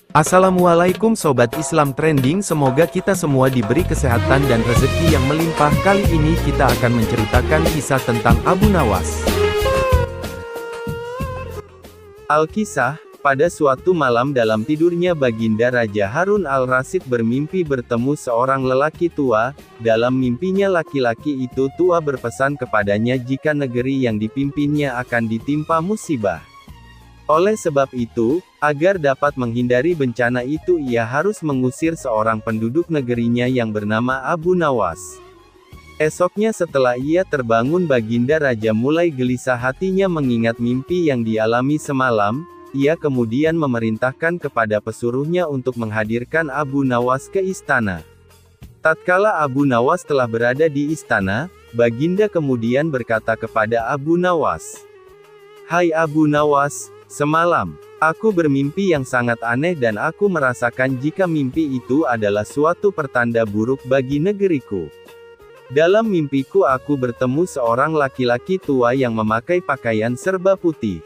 Assalamualaikum Sobat Islam Trending, semoga kita semua diberi kesehatan dan rezeki yang melimpah. Kali ini kita akan menceritakan kisah tentang Abu Nawas. Al-Kisah, pada suatu malam dalam tidurnya Baginda Raja Harun al-Rasyid bermimpi bertemu seorang lelaki tua. Dalam mimpinya laki-laki itu tua berpesan kepadanya jika negeri yang dipimpinnya akan ditimpa musibah. Oleh sebab itu, agar dapat menghindari bencana itu ia harus mengusir seorang penduduk negerinya yang bernama Abu Nawas. Esoknya setelah ia terbangun Baginda Raja mulai gelisah hatinya mengingat mimpi yang dialami semalam. Ia kemudian memerintahkan kepada pesuruhnya untuk menghadirkan Abu Nawas ke istana. Tatkala Abu Nawas telah berada di istana, Baginda kemudian berkata kepada Abu Nawas, "Hai Abu Nawas, semalam, aku bermimpi yang sangat aneh dan aku merasakan jika mimpi itu adalah suatu pertanda buruk bagi negeriku. Dalam mimpiku aku bertemu seorang laki-laki tua yang memakai pakaian serba putih.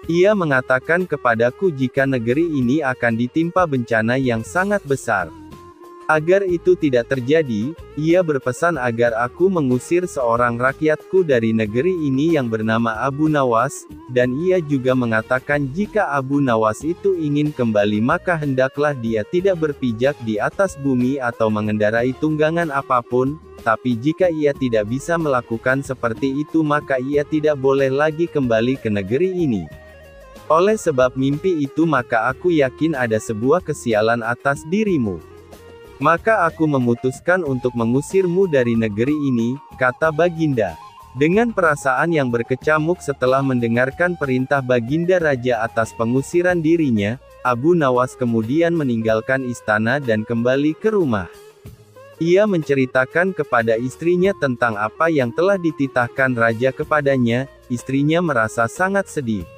Ia mengatakan kepadaku jika negeri ini akan ditimpa bencana yang sangat besar. Agar itu tidak terjadi, ia berpesan agar aku mengusir seorang rakyatku dari negeri ini yang bernama Abu Nawas, dan ia juga mengatakan jika Abu Nawas itu ingin kembali maka hendaklah dia tidak berpijak di atas bumi atau mengendarai tunggangan apapun, tapi jika ia tidak bisa melakukan seperti itu maka ia tidak boleh lagi kembali ke negeri ini. Oleh sebab mimpi itu maka aku yakin ada sebuah kesialan atas dirimu. Maka aku memutuskan untuk mengusirmu dari negeri ini," kata Baginda. Dengan perasaan yang berkecamuk setelah mendengarkan perintah Baginda Raja atas pengusiran dirinya, Abu Nawas kemudian meninggalkan istana dan kembali ke rumah. Ia menceritakan kepada istrinya tentang apa yang telah dititahkan Raja kepadanya. Istrinya merasa sangat sedih.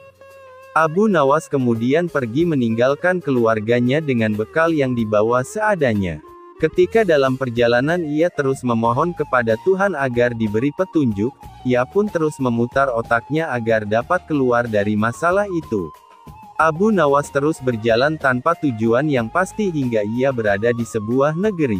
Abu Nawas kemudian pergi meninggalkan keluarganya dengan bekal yang dibawa seadanya. Ketika dalam perjalanan ia terus memohon kepada Tuhan agar diberi petunjuk, ia pun terus memutar otaknya agar dapat keluar dari masalah itu. Abu Nawas terus berjalan tanpa tujuan yang pasti hingga ia berada di sebuah negeri.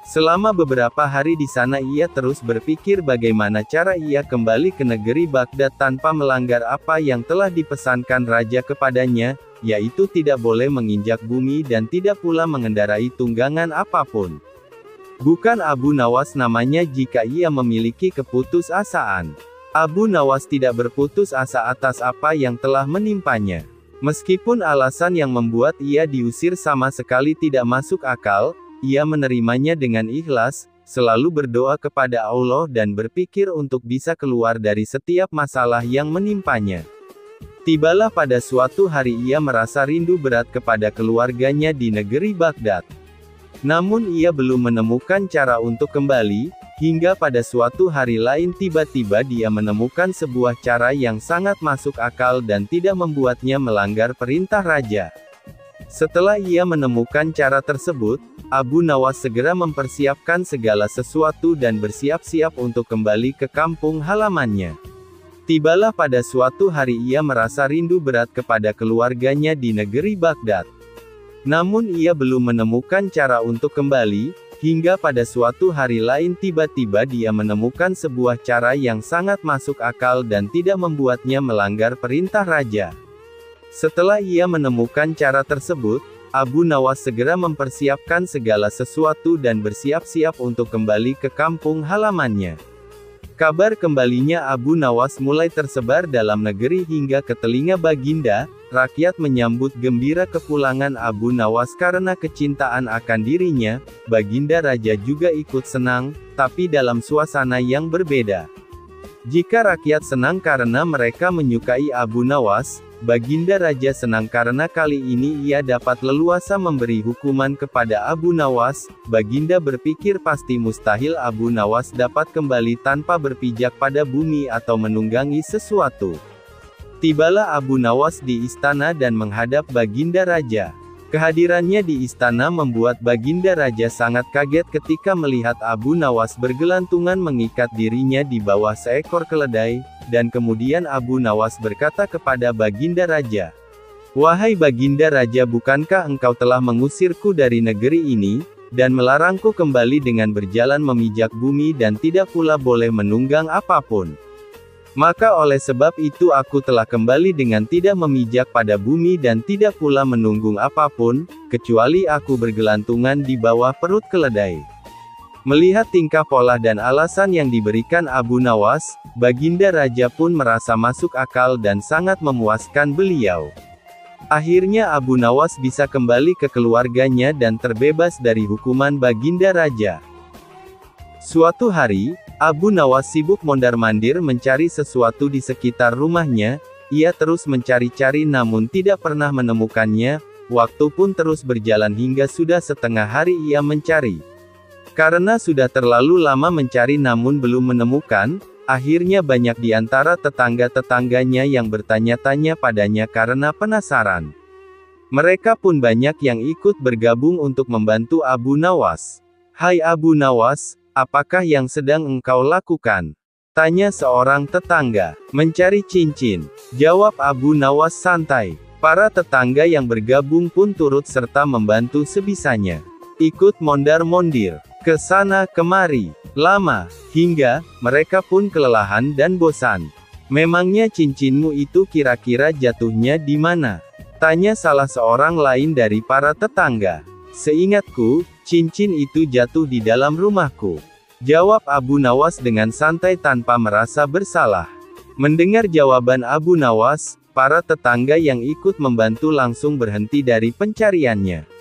Selama beberapa hari di sana ia terus berpikir bagaimana cara ia kembali ke negeri Baghdad tanpa melanggar apa yang telah dipesankan Raja kepadanya, yaitu tidak boleh menginjak bumi dan tidak pula mengendarai tunggangan apapun. Bukan Abu Nawas namanya jika ia memiliki keputusasaan. Abu Nawas tidak berputus asa atas apa yang telah menimpanya. Meskipun alasan yang membuat ia diusir sama sekali tidak masuk akal, ia menerimanya dengan ikhlas, selalu berdoa kepada Allah dan berpikir untuk bisa keluar dari setiap masalah yang menimpanya. Tibalah pada suatu hari ia merasa rindu berat kepada keluarganya di negeri Baghdad. Namun ia belum menemukan cara untuk kembali, hingga pada suatu hari lain tiba-tiba dia menemukan sebuah cara yang sangat masuk akal dan tidak membuatnya melanggar perintah Raja. Setelah ia menemukan cara tersebut, Abu Nawas segera mempersiapkan segala sesuatu dan bersiap-siap untuk kembali ke kampung halamannya. Tibalah pada suatu hari ia merasa rindu berat kepada keluarganya di negeri Baghdad. Namun ia belum menemukan cara untuk kembali, hingga pada suatu hari lain tiba-tiba dia menemukan sebuah cara yang sangat masuk akal dan tidak membuatnya melanggar perintah Raja. Setelah ia menemukan cara tersebut, Abu Nawas segera mempersiapkan segala sesuatu dan bersiap-siap untuk kembali ke kampung halamannya. Kabar kembalinya Abu Nawas mulai tersebar dalam negeri hingga ke telinga Baginda. Rakyat menyambut gembira kepulangan Abu Nawas karena kecintaan akan dirinya. Baginda Raja juga ikut senang, tapi dalam suasana yang berbeda. Jika rakyat senang karena mereka menyukai Abu Nawas, Baginda Raja senang karena kali ini ia dapat leluasa memberi hukuman kepada Abu Nawas. Baginda berpikir pasti mustahil Abu Nawas dapat kembali tanpa berpijak pada bumi atau menunggangi sesuatu. Tibalah Abu Nawas di istana dan menghadap Baginda Raja. Kehadirannya di istana membuat Baginda Raja sangat kaget ketika melihat Abu Nawas bergelantungan mengikat dirinya di bawah seekor keledai, dan kemudian Abu Nawas berkata kepada Baginda Raja, Wahai Baginda Raja, bukankah engkau telah mengusirku dari negeri ini, dan melarangku kembali dengan berjalan memijak bumi dan tidak pula boleh menunggang apapun? Maka oleh sebab itu aku telah kembali dengan tidak memijak pada bumi dan tidak pula menunggung apapun, kecuali aku bergelantungan di bawah perut keledai. Melihat tingkah pola dan alasan yang diberikan Abu Nawas, Baginda Raja pun merasa masuk akal dan sangat memuaskan beliau. Akhirnya Abu Nawas bisa kembali ke keluarganya dan terbebas dari hukuman Baginda Raja. Suatu hari, Abu Nawas sibuk mondar-mandir mencari sesuatu di sekitar rumahnya. Ia terus mencari-cari namun tidak pernah menemukannya. Waktu pun terus berjalan hingga sudah setengah hari ia mencari. Karena sudah terlalu lama mencari namun belum menemukan, akhirnya banyak di antara tetangga-tetangganya yang bertanya-tanya padanya karena penasaran. Mereka pun banyak yang ikut bergabung untuk membantu Abu Nawas. "Hai Abu Nawas, apakah yang sedang engkau lakukan?" tanya seorang tetangga. "Mencari cincin," jawab Abu Nawas santai. Para tetangga yang bergabung pun turut serta membantu sebisanya. Ikut mondar-mondir ke sana kemari, lama, hingga mereka pun kelelahan dan bosan. "Memangnya cincinmu itu kira-kira jatuhnya di mana?" tanya salah seorang lain dari para tetangga. "Seingatku, cincin itu jatuh di dalam rumahku," jawab Abu Nawas dengan santai tanpa merasa bersalah. Mendengar jawaban Abu Nawas, para tetangga yang ikut membantu langsung berhenti dari pencariannya.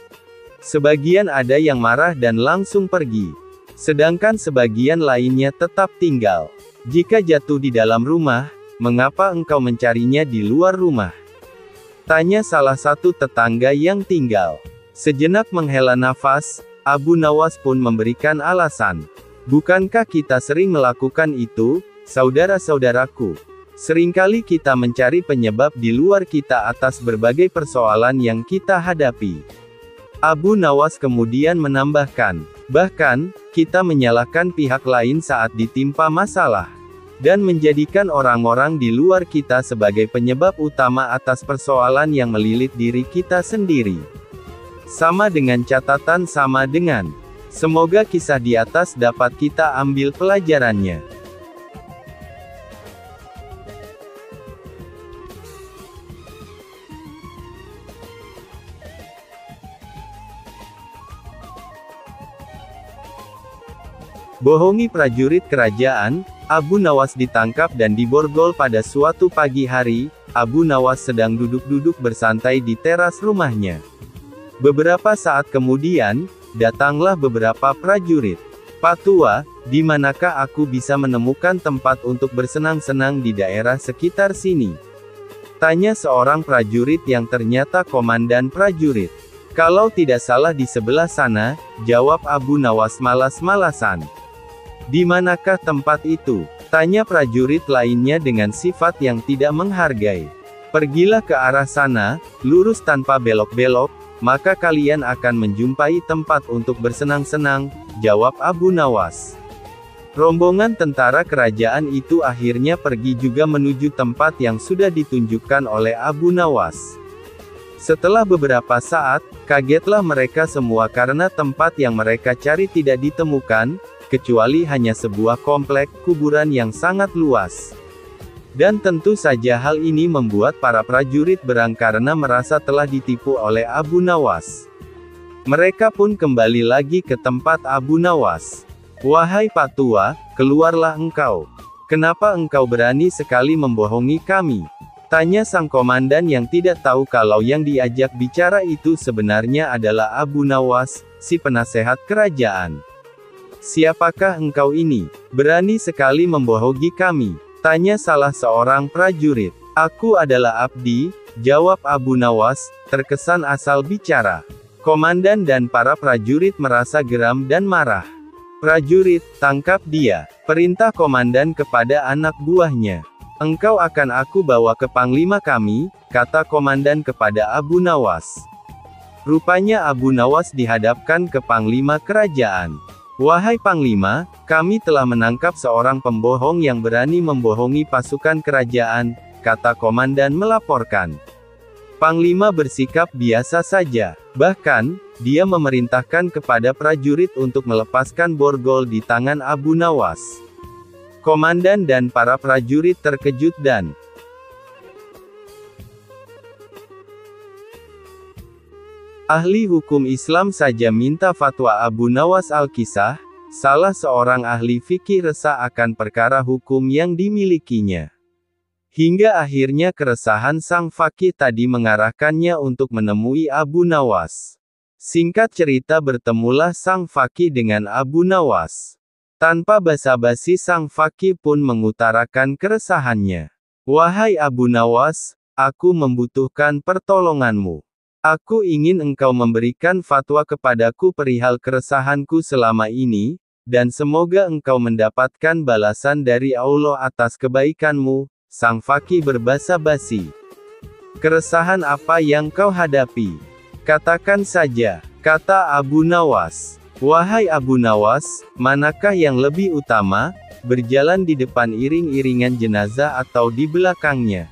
Sebagian ada yang marah dan langsung pergi. Sedangkan sebagian lainnya tetap tinggal. "Jika jatuh di dalam rumah, mengapa engkau mencarinya di luar rumah?" tanya salah satu tetangga yang tinggal. Sejenak menghela nafas, Abu Nawas pun memberikan alasan. "Bukankah kita sering melakukan itu, saudara-saudaraku? Seringkali kita mencari penyebab di luar kita atas berbagai persoalan yang kita hadapi." Abu Nawas kemudian menambahkan, "Bahkan, kita menyalahkan pihak lain saat ditimpa masalah, dan menjadikan orang-orang di luar kita sebagai penyebab utama atas persoalan yang melilit diri kita sendiri. Sama dengan catatan sama dengan. Semoga kisah di atas dapat kita ambil pelajarannya." Bohongi prajurit kerajaan. Abu Nawas ditangkap dan diborgol pada suatu pagi hari. Abu Nawas sedang duduk-duduk bersantai di teras rumahnya. Beberapa saat kemudian, datanglah beberapa prajurit. "Pak Tua, di manakah aku bisa menemukan tempat untuk bersenang-senang di daerah sekitar sini?" tanya seorang prajurit yang ternyata komandan prajurit. "Kalau tidak salah di sebelah sana," jawab Abu Nawas malas-malasan. "Di manakah tempat itu?" tanya prajurit lainnya dengan sifat yang tidak menghargai. "Pergilah ke arah sana, lurus tanpa belok-belok, maka kalian akan menjumpai tempat untuk bersenang-senang," jawab Abu Nawas. Rombongan tentara kerajaan itu akhirnya pergi juga menuju tempat yang sudah ditunjukkan oleh Abu Nawas. Setelah beberapa saat, kagetlah mereka semua karena tempat yang mereka cari tidak ditemukan, kecuali hanya sebuah komplek kuburan yang sangat luas. Dan tentu saja hal ini membuat para prajurit berang karena merasa telah ditipu oleh Abu Nawas. Mereka pun kembali lagi ke tempat Abu Nawas. "Wahai Pak Tua, keluarlah engkau. Kenapa engkau berani sekali membohongi kami?" tanya sang komandan yang tidak tahu kalau yang diajak bicara itu sebenarnya adalah Abu Nawas, si penasehat kerajaan. "Siapakah engkau ini? Berani sekali membohongi kami?" tanya salah seorang prajurit. "Aku adalah Abdi," jawab Abu Nawas, terkesan asal bicara. Komandan dan para prajurit merasa geram dan marah. "Prajurit, tangkap dia," perintah komandan kepada anak buahnya. "Engkau akan aku bawa ke panglima kami," kata komandan kepada Abu Nawas. Rupanya Abu Nawas dihadapkan ke panglima kerajaan. "Wahai Panglima, kami telah menangkap seorang pembohong yang berani membohongi pasukan kerajaan," kata komandan melaporkan. Panglima bersikap biasa saja. Bahkan, dia memerintahkan kepada prajurit untuk melepaskan borgol di tangan Abu Nawas. Komandan dan para prajurit terkejut dan ahli hukum Islam saja minta fatwa Abu Nawas Al-Kisah, salah seorang ahli fikih resah akan perkara hukum yang dimilikinya. Hingga akhirnya keresahan sang faqih tadi mengarahkannya untuk menemui Abu Nawas. Singkat cerita, bertemulah sang faqih dengan Abu Nawas. Tanpa basa-basi sang faqih pun mengutarakan keresahannya. "Wahai Abu Nawas, aku membutuhkan pertolonganmu. Aku ingin engkau memberikan fatwa kepadaku perihal keresahanku selama ini, dan semoga engkau mendapatkan balasan dari Allah atas kebaikanmu." Sang faqih berbasa-basi. "Keresahan apa yang kau hadapi? Katakan saja," kata Abu Nawas. "Wahai Abu Nawas, manakah yang lebih utama, berjalan di depan iring-iringan jenazah atau di belakangnya?"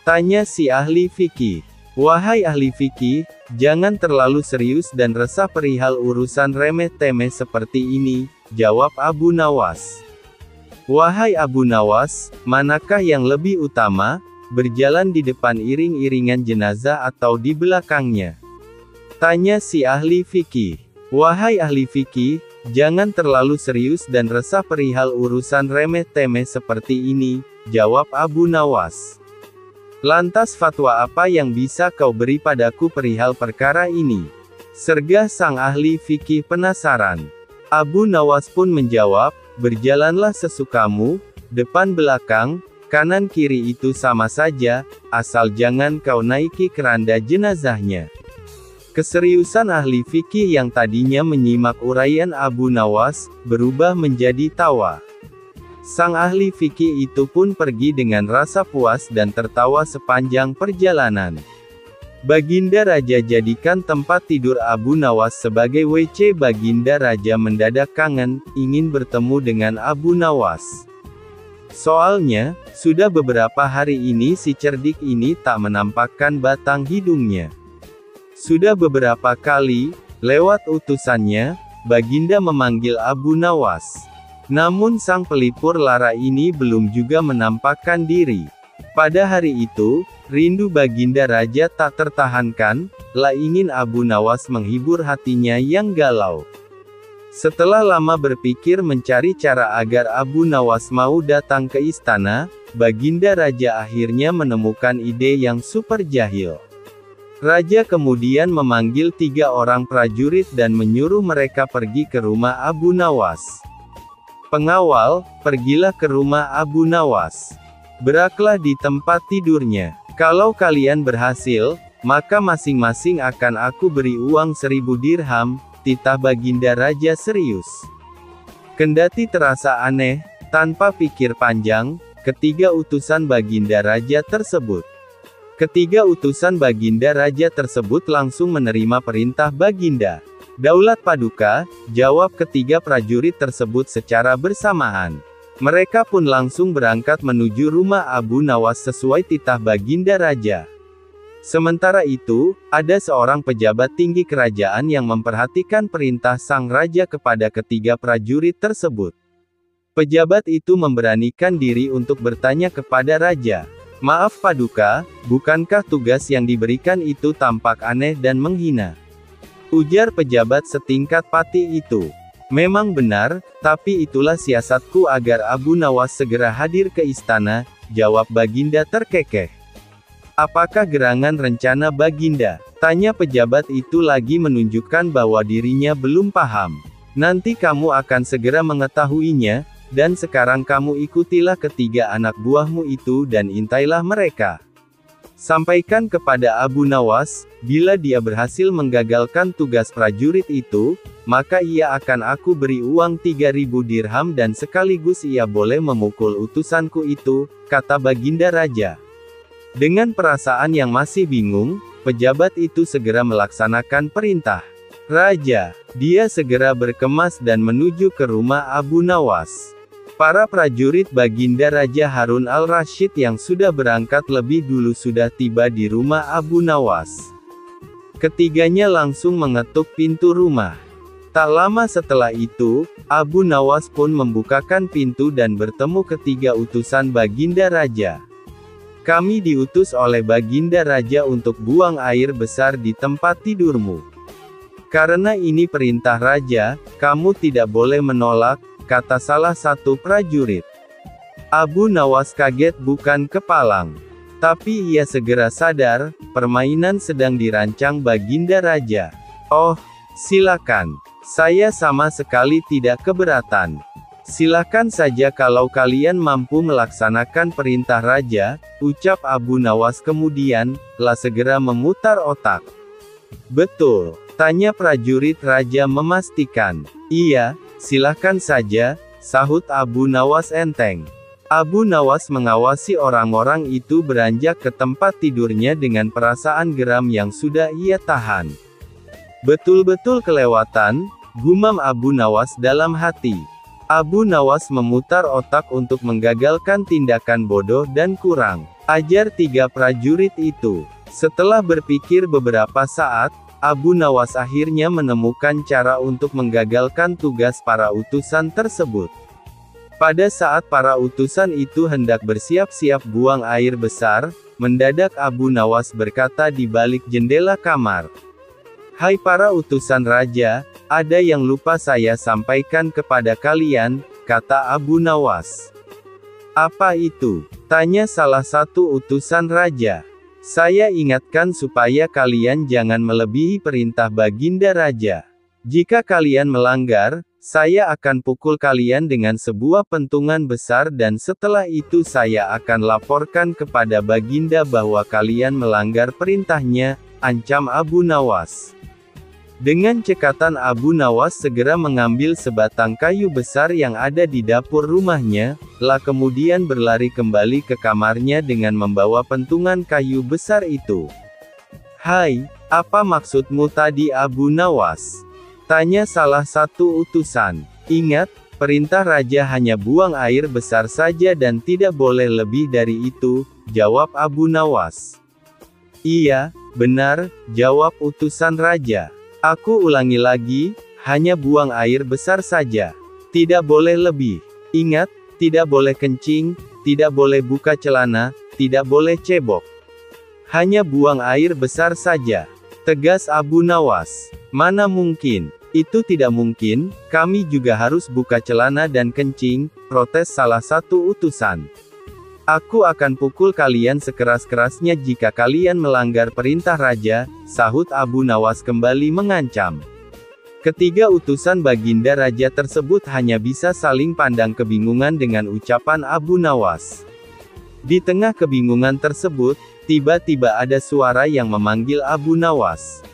tanya si ahli fikih. "Wahai ahli fikih, jangan terlalu serius dan resah perihal urusan remeh-temeh seperti ini," jawab Abu Nawas. "Wahai Abu Nawas, manakah yang lebih utama, berjalan di depan iring-iringan jenazah atau di belakangnya?" tanya si ahli fikih. "Wahai ahli fikih, jangan terlalu serius dan resah perihal urusan remeh-temeh seperti ini," jawab Abu Nawas. "Lantas fatwa apa yang bisa kau beri padaku perihal perkara ini?" sergah sang ahli fikih penasaran. Abu Nawas pun menjawab, "Berjalanlah sesukamu, depan belakang, kanan kiri itu sama saja, asal jangan kau naiki keranda jenazahnya." Keseriusan ahli fikih yang tadinya menyimak uraian Abu Nawas, berubah menjadi tawa. Sang ahli fikih itu pun pergi dengan rasa puas dan tertawa sepanjang perjalanan. Baginda Raja jadikan tempat tidur Abu Nawas sebagai WC. Baginda Raja mendadak kangen, ingin bertemu dengan Abu Nawas. Soalnya, sudah beberapa hari ini si cerdik ini tak menampakkan batang hidungnya. Sudah beberapa kali, lewat utusannya, Baginda memanggil Abu Nawas. Namun sang pelipur lara ini belum juga menampakkan diri. Pada hari itu, rindu Baginda Raja tak tertahankan, ingin Abu Nawas menghibur hatinya yang galau. Setelah lama berpikir mencari cara agar Abu Nawas mau datang ke istana, Baginda Raja akhirnya menemukan ide yang super jahil. Raja kemudian memanggil 3 orang prajurit dan menyuruh mereka pergi ke rumah Abu Nawas. "Pengawal, pergilah ke rumah Abu Nawas. Beraklah di tempat tidurnya. Kalau kalian berhasil, maka masing-masing akan aku beri uang 1000 dirham, titah Baginda Raja serius. Kendati terasa aneh, tanpa pikir panjang, ketiga utusan Baginda Raja tersebut langsung menerima perintah Baginda. "Daulat Paduka," jawab ketiga prajurit tersebut secara bersamaan. Mereka pun langsung berangkat menuju rumah Abu Nawas sesuai titah Baginda Raja. Sementara itu, ada seorang pejabat tinggi kerajaan yang memperhatikan perintah sang raja kepada ketiga prajurit tersebut. Pejabat itu memberanikan diri untuk bertanya kepada raja. "Maaf Paduka, bukankah tugas yang diberikan itu tampak aneh dan menghina?" ujar pejabat setingkat pati itu. "Memang benar, tapi itulah siasatku agar Abu Nawas segera hadir ke istana," jawab Baginda terkekeh. "Apakah gerangan rencana Baginda?" tanya pejabat itu lagi menunjukkan bahwa dirinya belum paham. "Nanti kamu akan segera mengetahuinya, dan sekarang kamu ikutilah ketiga anak buahmu itu dan intailah mereka. Sampaikan kepada Abu Nawas, bila dia berhasil menggagalkan tugas prajurit itu, maka ia akan aku beri uang 3000 dirham dan sekaligus ia boleh memukul utusanku itu," kata Baginda Raja. Dengan perasaan yang masih bingung, pejabat itu segera melaksanakan perintah Raja. Dia segera berkemas dan menuju ke rumah Abu Nawas. Para prajurit Baginda Raja Harun al-Rasyid yang sudah berangkat lebih dulu sudah tiba di rumah Abu Nawas. Ketiganya langsung mengetuk pintu rumah. Tak lama setelah itu, Abu Nawas pun membukakan pintu dan bertemu ketiga utusan Baginda Raja. Kami diutus oleh Baginda Raja untuk buang air besar di tempat tidurmu. Karena ini perintah Raja, kamu tidak boleh menolak, kata salah satu prajurit. Abu Nawas kaget bukan kepalang. Tapi ia segera sadar, permainan sedang dirancang Baginda Raja. Oh, silakan. Saya sama sekali tidak keberatan. Silakan saja kalau kalian mampu melaksanakan perintah Raja, ucap Abu Nawas kemudian, segera memutar otak. Betul, tanya prajurit Raja memastikan. Iya, silakan saja, sahut Abu Nawas enteng. Abu Nawas mengawasi orang-orang itu beranjak ke tempat tidurnya dengan perasaan geram yang sudah ia tahan. Betul-betul kelewatan, gumam Abu Nawas dalam hati. Abu Nawas memutar otak untuk menggagalkan tindakan bodoh dan kurang ajar tiga prajurit itu. Setelah berpikir beberapa saat, Abu Nawas akhirnya menemukan cara untuk menggagalkan tugas para utusan tersebut. Pada saat para utusan itu hendak bersiap-siap buang air besar, mendadak Abu Nawas berkata di balik jendela kamar. Hai para utusan Raja, ada yang lupa saya sampaikan kepada kalian, kata Abu Nawas. Apa itu? Tanya salah satu utusan Raja. Saya ingatkan supaya kalian jangan melebihi perintah Baginda Raja. Jika kalian melanggar, saya akan pukul kalian dengan sebuah pentungan besar dan setelah itu saya akan laporkan kepada Baginda bahwa kalian melanggar perintahnya, ancam Abu Nawas. Dengan cekatan Abu Nawas segera mengambil sebatang kayu besar yang ada di dapur rumahnya, kemudian berlari kembali ke kamarnya dengan membawa pentungan kayu besar itu. Hai, apa maksudmu tadi Abu Nawas? Tanya salah satu utusan. Ingat, perintah Raja hanya buang air besar saja dan tidak boleh lebih dari itu, jawab Abu Nawas. Iya, benar, jawab utusan Raja. Aku ulangi lagi, hanya buang air besar saja. Tidak boleh lebih. Ingat, tidak boleh kencing, tidak boleh buka celana, tidak boleh cebok. Hanya buang air besar saja. Tegas Abu Nawas. Mana mungkin. Itu tidak mungkin, kami juga harus buka celana dan kencing, protes salah satu utusan. Aku akan pukul kalian sekeras-kerasnya jika kalian melanggar perintah Raja, sahut Abu Nawas kembali mengancam. Ketiga utusan Baginda Raja tersebut hanya bisa saling pandang kebingungan dengan ucapan Abu Nawas. Di tengah kebingungan tersebut, tiba-tiba ada suara yang memanggil Abu Nawas.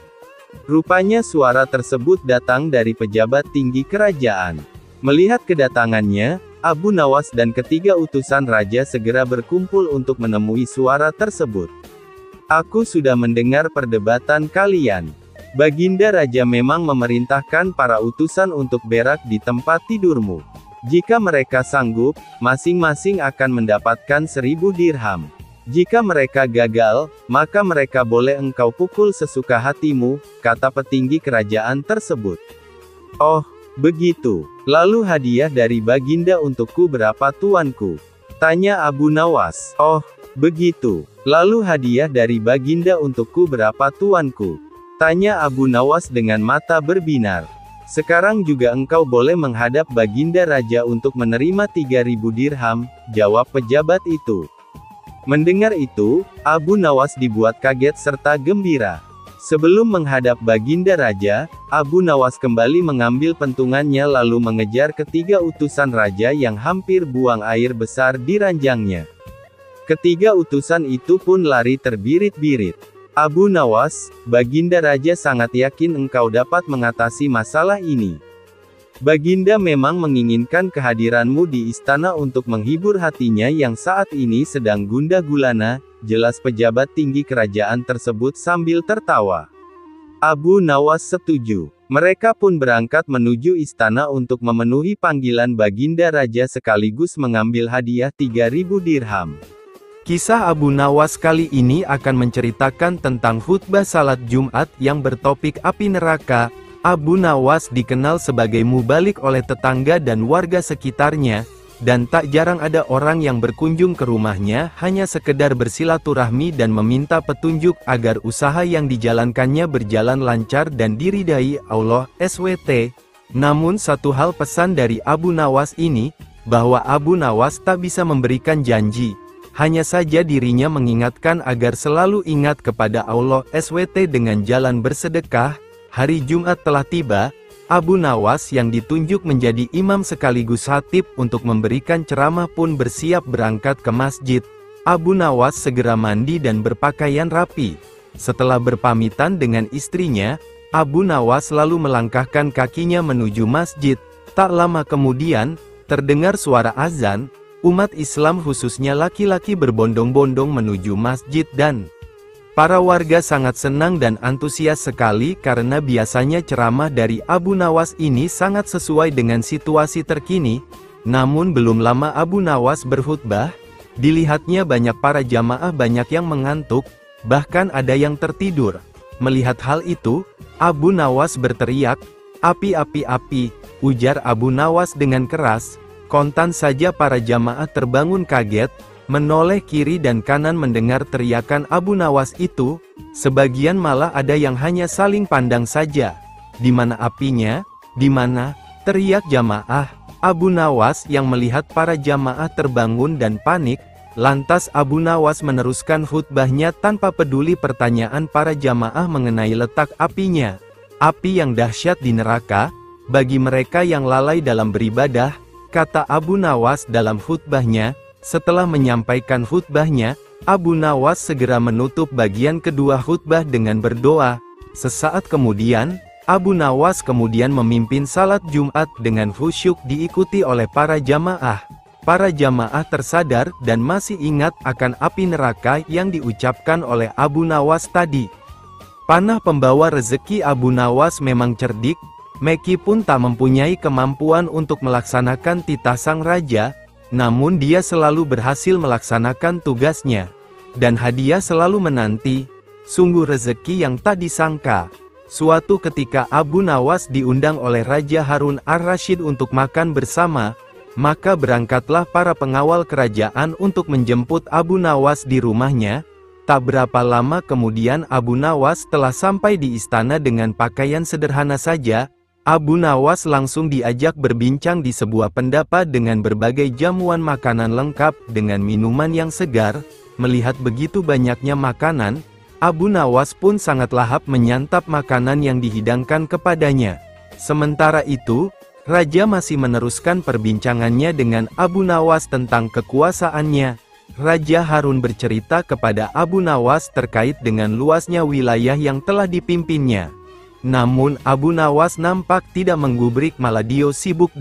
Rupanya suara tersebut datang dari pejabat tinggi kerajaan. Melihat kedatangannya, Abu Nawas dan ketiga utusan Raja segera berkumpul untuk menemui suara tersebut. Aku sudah mendengar perdebatan kalian. Baginda Raja memang memerintahkan para utusan untuk berak di tempat tidurmu. Jika mereka sanggup, masing-masing akan mendapatkan 1000 dirham. Jika mereka gagal, maka mereka boleh engkau pukul sesuka hatimu, kata petinggi kerajaan tersebut. Oh, begitu. Lalu hadiah dari Baginda untukku berapa tuanku? Tanya Abu Nawas. Oh, begitu. Lalu hadiah dari Baginda untukku berapa tuanku? Tanya Abu Nawas dengan mata berbinar. Sekarang juga engkau boleh menghadap Baginda Raja untuk menerima 3000 dirham, jawab pejabat itu. Mendengar itu, Abu Nawas dibuat kaget serta gembira. Sebelum menghadap Baginda Raja, Abu Nawas kembali mengambil pentungannya lalu mengejar ketiga utusan Raja yang hampir buang air besar di ranjangnya. Ketiga utusan itu pun lari terbirit-birit. Abu Nawas, Baginda Raja sangat yakin engkau dapat mengatasi masalah ini. Baginda memang menginginkan kehadiranmu di istana untuk menghibur hatinya yang saat ini sedang gundah gulana, jelas pejabat tinggi kerajaan tersebut sambil tertawa. Abu Nawas setuju. Mereka pun berangkat menuju istana untuk memenuhi panggilan Baginda Raja sekaligus mengambil hadiah 3.000 dirham. Kisah Abu Nawas kali ini akan menceritakan tentang khutbah salat Jumat yang bertopik api neraka. Abu Nawas dikenal sebagai mubalik oleh tetangga dan warga sekitarnya, dan tak jarang ada orang yang berkunjung ke rumahnya hanya sekedar bersilaturahmi dan meminta petunjuk agar usaha yang dijalankannya berjalan lancar dan diridai Allah SWT. Namun satu hal pesan dari Abu Nawas ini, bahwa Abu Nawas tak bisa memberikan janji. Hanya saja dirinya mengingatkan agar selalu ingat kepada Allah SWT dengan jalan bersedekah. Hari Jumat telah tiba. Abu Nawas yang ditunjuk menjadi imam sekaligus khatib untuk memberikan ceramah pun bersiap berangkat ke masjid. Abu Nawas segera mandi dan berpakaian rapi. Setelah berpamitan dengan istrinya, Abu Nawas lalu melangkahkan kakinya menuju masjid. Tak lama kemudian, terdengar suara azan. Umat Islam khususnya laki-laki berbondong-bondong menuju masjid dan para warga sangat senang dan antusias sekali karena biasanya ceramah dari Abu Nawas ini sangat sesuai dengan situasi terkini. Namun belum lama Abu Nawas berkhutbah, dilihatnya banyak para jamaah banyak yang mengantuk, bahkan ada yang tertidur. Melihat hal itu, Abu Nawas berteriak, "Api, api, api," ujar Abu Nawas dengan keras. Kontan saja para jamaah terbangun kaget, menoleh kiri dan kanan mendengar teriakan Abu Nawas itu. Sebagian malah ada yang hanya saling pandang saja. "Di mana apinya? Di mana?" teriak jamaah. Abu Nawas yang melihat para jamaah terbangun dan panik, lantas Abu Nawas meneruskan khutbahnya tanpa peduli pertanyaan para jamaah mengenai letak apinya. "Api yang dahsyat di neraka, bagi mereka yang lalai dalam beribadah," kata Abu Nawas dalam khutbahnya. Setelah menyampaikan khutbahnya, Abu Nawas segera menutup bagian kedua khutbah dengan berdoa. Sesaat kemudian, Abu Nawas kemudian memimpin salat Jumat dengan khusyuk diikuti oleh para jamaah. Para jamaah tersadar dan masih ingat akan api neraka yang diucapkan oleh Abu Nawas tadi. Panah pembawa rezeki Abu Nawas memang cerdik, meskipun tak mempunyai kemampuan untuk melaksanakan titah sang raja. Namun dia selalu berhasil melaksanakan tugasnya. Dan hadiah selalu menanti. Sungguh rezeki yang tak disangka. Suatu ketika Abu Nawas diundang oleh Raja Harun ar-Rasyid untuk makan bersama. Maka berangkatlah para pengawal kerajaan untuk menjemput Abu Nawas di rumahnya. Tak berapa lama kemudian Abu Nawas telah sampai di istana dengan pakaian sederhana saja. Abu Nawas langsung diajak berbincang di sebuah pendapa dengan berbagai jamuan makanan lengkap dengan minuman yang segar. Melihat begitu banyaknya makanan, Abu Nawas pun sangat lahap menyantap makanan yang dihidangkan kepadanya. Sementara itu, Raja masih meneruskan perbincangannya dengan Abu Nawas tentang kekuasaannya. Raja Harun bercerita kepada Abu Nawas terkait dengan luasnya wilayah yang telah dipimpinnya. Namun Abu Nawas nampak tidak menggubris, malah dia sibuk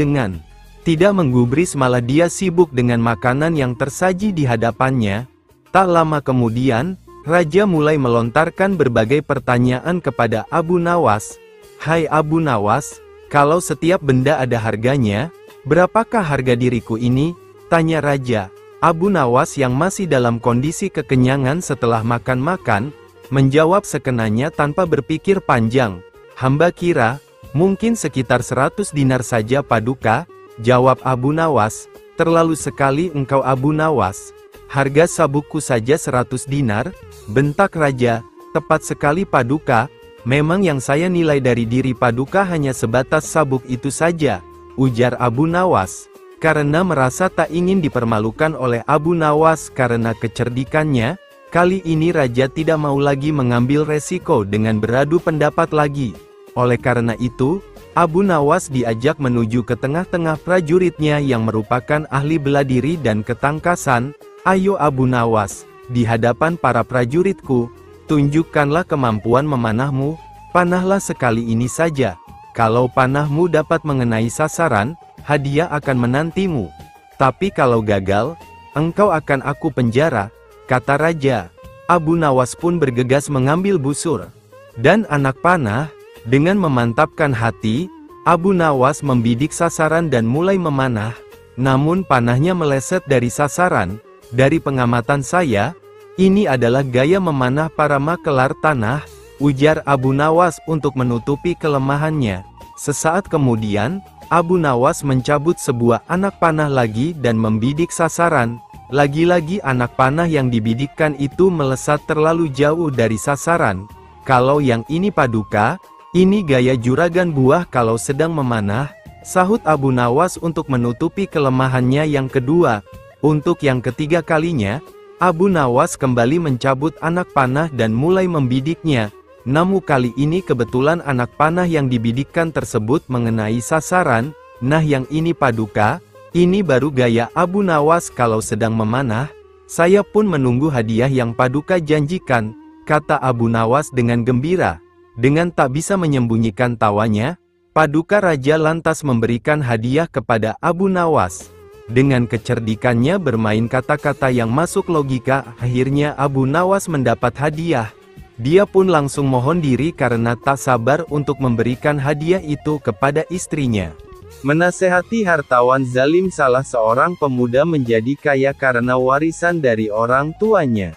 dengan makanan yang tersaji di hadapannya. Tak lama kemudian, Raja mulai melontarkan berbagai pertanyaan kepada Abu Nawas. "Hai Abu Nawas, kalau setiap benda ada harganya, berapakah harga diriku ini?" tanya Raja. Abu Nawas yang masih dalam kondisi kekenyangan setelah makan-makan, menjawab sekenanya tanpa berpikir panjang. "Hamba kira, mungkin sekitar 100 dinar saja Paduka," jawab Abu Nawas. "Terlalu sekali engkau Abu Nawas. Harga sabukku saja 100 dinar, bentak Raja. "Tepat sekali Paduka, memang yang saya nilai dari diri Paduka hanya sebatas sabuk itu saja," ujar Abu Nawas. Karena merasa tak ingin dipermalukan oleh Abu Nawas karena kecerdikannya, kali ini Raja tidak mau lagi mengambil resiko dengan beradu pendapat lagi. Oleh karena itu, Abu Nawas diajak menuju ke tengah-tengah prajuritnya yang merupakan ahli bela diri dan ketangkasan. "Ayo Abu Nawas, di hadapan para prajuritku, tunjukkanlah kemampuan memanahmu. Panahlah sekali ini saja. Kalau panahmu dapat mengenai sasaran, hadiah akan menantimu. Tapi kalau gagal, engkau akan aku penjara," kata Raja. Abu Nawas pun bergegas mengambil busur dan anak panah. Dengan memantapkan hati, Abu Nawas membidik sasaran dan mulai memanah, namun panahnya meleset dari sasaran. Dari pengamatan saya, ini adalah gaya memanah para makelar tanah, ujar Abu Nawas untuk menutupi kelemahannya. Sesaat kemudian, Abu Nawas mencabut sebuah anak panah lagi dan membidik sasaran. Lagi-lagi anak panah yang dibidikkan itu melesat terlalu jauh dari sasaran. Kalau yang ini Paduka, ini gaya juragan buah kalau sedang memanah, sahut Abu Nawas untuk menutupi kelemahannya yang kedua. Untuk yang ketiga kalinya, Abu Nawas kembali mencabut anak panah dan mulai membidiknya. Namun kali ini kebetulan anak panah yang dibidikkan tersebut mengenai sasaran. Nah yang ini Paduka, ini baru gaya Abu Nawas kalau sedang memanah. Saya pun menunggu hadiah yang Paduka janjikan, kata Abu Nawas dengan gembira. Dengan tak bisa menyembunyikan tawanya, Paduka Raja lantas memberikan hadiah kepada Abu Nawas. Dengan kecerdikannya bermain kata-kata yang masuk logika, akhirnya Abu Nawas mendapat hadiah. Dia pun langsung mohon diri karena tak sabar untuk memberikan hadiah itu kepada istrinya. Menasehati hartawan zalim, salah seorang pemuda menjadi kaya karena warisan dari orang tuanya.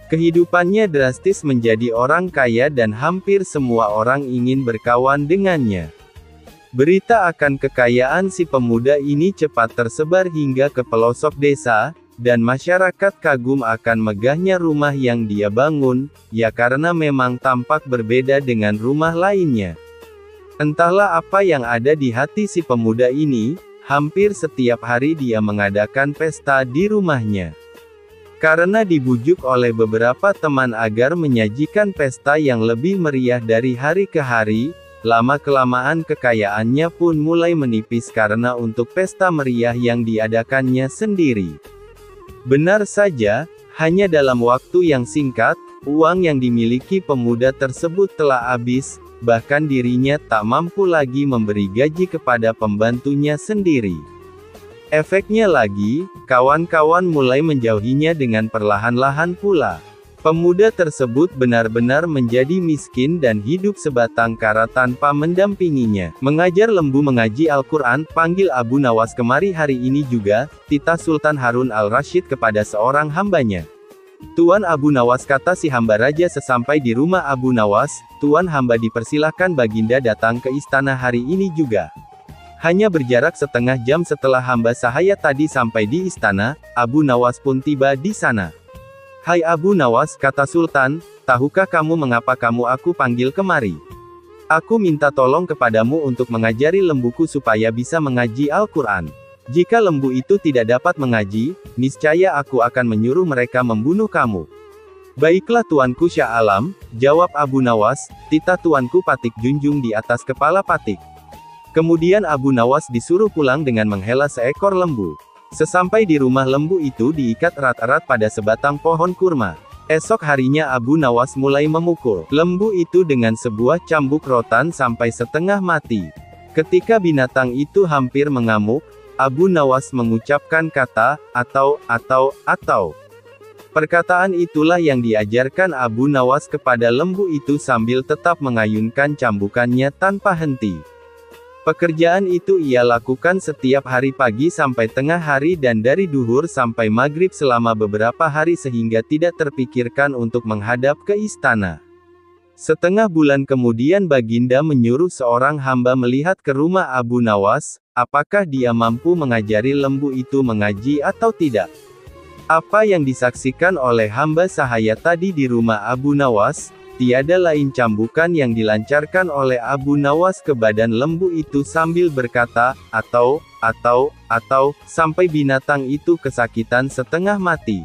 Kehidupannya drastis menjadi orang kaya dan hampir semua orang ingin berkawan dengannya. Berita akan kekayaan si pemuda ini cepat tersebar hingga ke pelosok desa, dan masyarakat kagum akan megahnya rumah yang dia bangun, ya karena memang tampak berbeda dengan rumah lainnya. Entahlah apa yang ada di hati si pemuda ini, hampir setiap hari dia mengadakan pesta di rumahnya. Karena dibujuk oleh beberapa teman agar menyajikan pesta yang lebih meriah dari hari ke hari, lama-kelamaan kekayaannya pun mulai menipis karena untuk pesta meriah yang diadakannya sendiri. Benar saja, hanya dalam waktu yang singkat, uang yang dimiliki pemuda tersebut telah habis, bahkan dirinya tak mampu lagi memberi gaji kepada pembantunya sendiri. Efeknya lagi, kawan-kawan mulai menjauhinya dengan perlahan-lahan pula. Pemuda tersebut benar-benar menjadi miskin dan hidup sebatang kara tanpa mendampinginya. Mengajar lembu mengaji Al-Quran, panggil Abu Nawas kemari hari ini juga, titah Sultan Harun al-Rasyid kepada seorang hambanya. Tuan Abu Nawas, kata si hamba raja sesampai di rumah Abu Nawas, Tuan hamba dipersilahkan Baginda datang ke istana hari ini juga. Hanya berjarak setengah jam setelah hamba sahaya tadi sampai di istana, Abu Nawas pun tiba di sana. Hai Abu Nawas, kata Sultan, tahukah kamu mengapa aku panggil kemari? Aku minta tolong kepadamu untuk mengajari lembuku supaya bisa mengaji Al-Quran. Jika lembu itu tidak dapat mengaji, niscaya aku akan menyuruh mereka membunuh kamu. Baiklah tuanku Syah Alam, jawab Abu Nawas, titah tuanku Patik junjung di atas kepala Patik. Kemudian Abu Nawas disuruh pulang dengan menghela seekor lembu. Sesampai di rumah lembu itu diikat erat-erat pada sebatang pohon kurma. Esok harinya Abu Nawas mulai memukul lembu itu dengan sebuah cambuk rotan sampai setengah mati. Ketika binatang itu hampir mengamuk, Abu Nawas mengucapkan kata, atau. Perkataan itulah yang diajarkan Abu Nawas kepada lembu itu sambil tetap mengayunkan cambukannya tanpa henti. Pekerjaan itu ia lakukan setiap hari pagi sampai tengah hari dan dari duhur sampai maghrib selama beberapa hari sehingga tidak terpikirkan untuk menghadap ke istana. Setengah bulan kemudian Baginda menyuruh seorang hamba melihat ke rumah Abu Nawas, apakah dia mampu mengajari lembu itu mengaji atau tidak. Apa yang disaksikan oleh hamba sahaya tadi di rumah Abu Nawas, tiada lain cambukan yang dilancarkan oleh Abu Nawas ke badan lembu itu sambil berkata, atau, sampai binatang itu kesakitan setengah mati.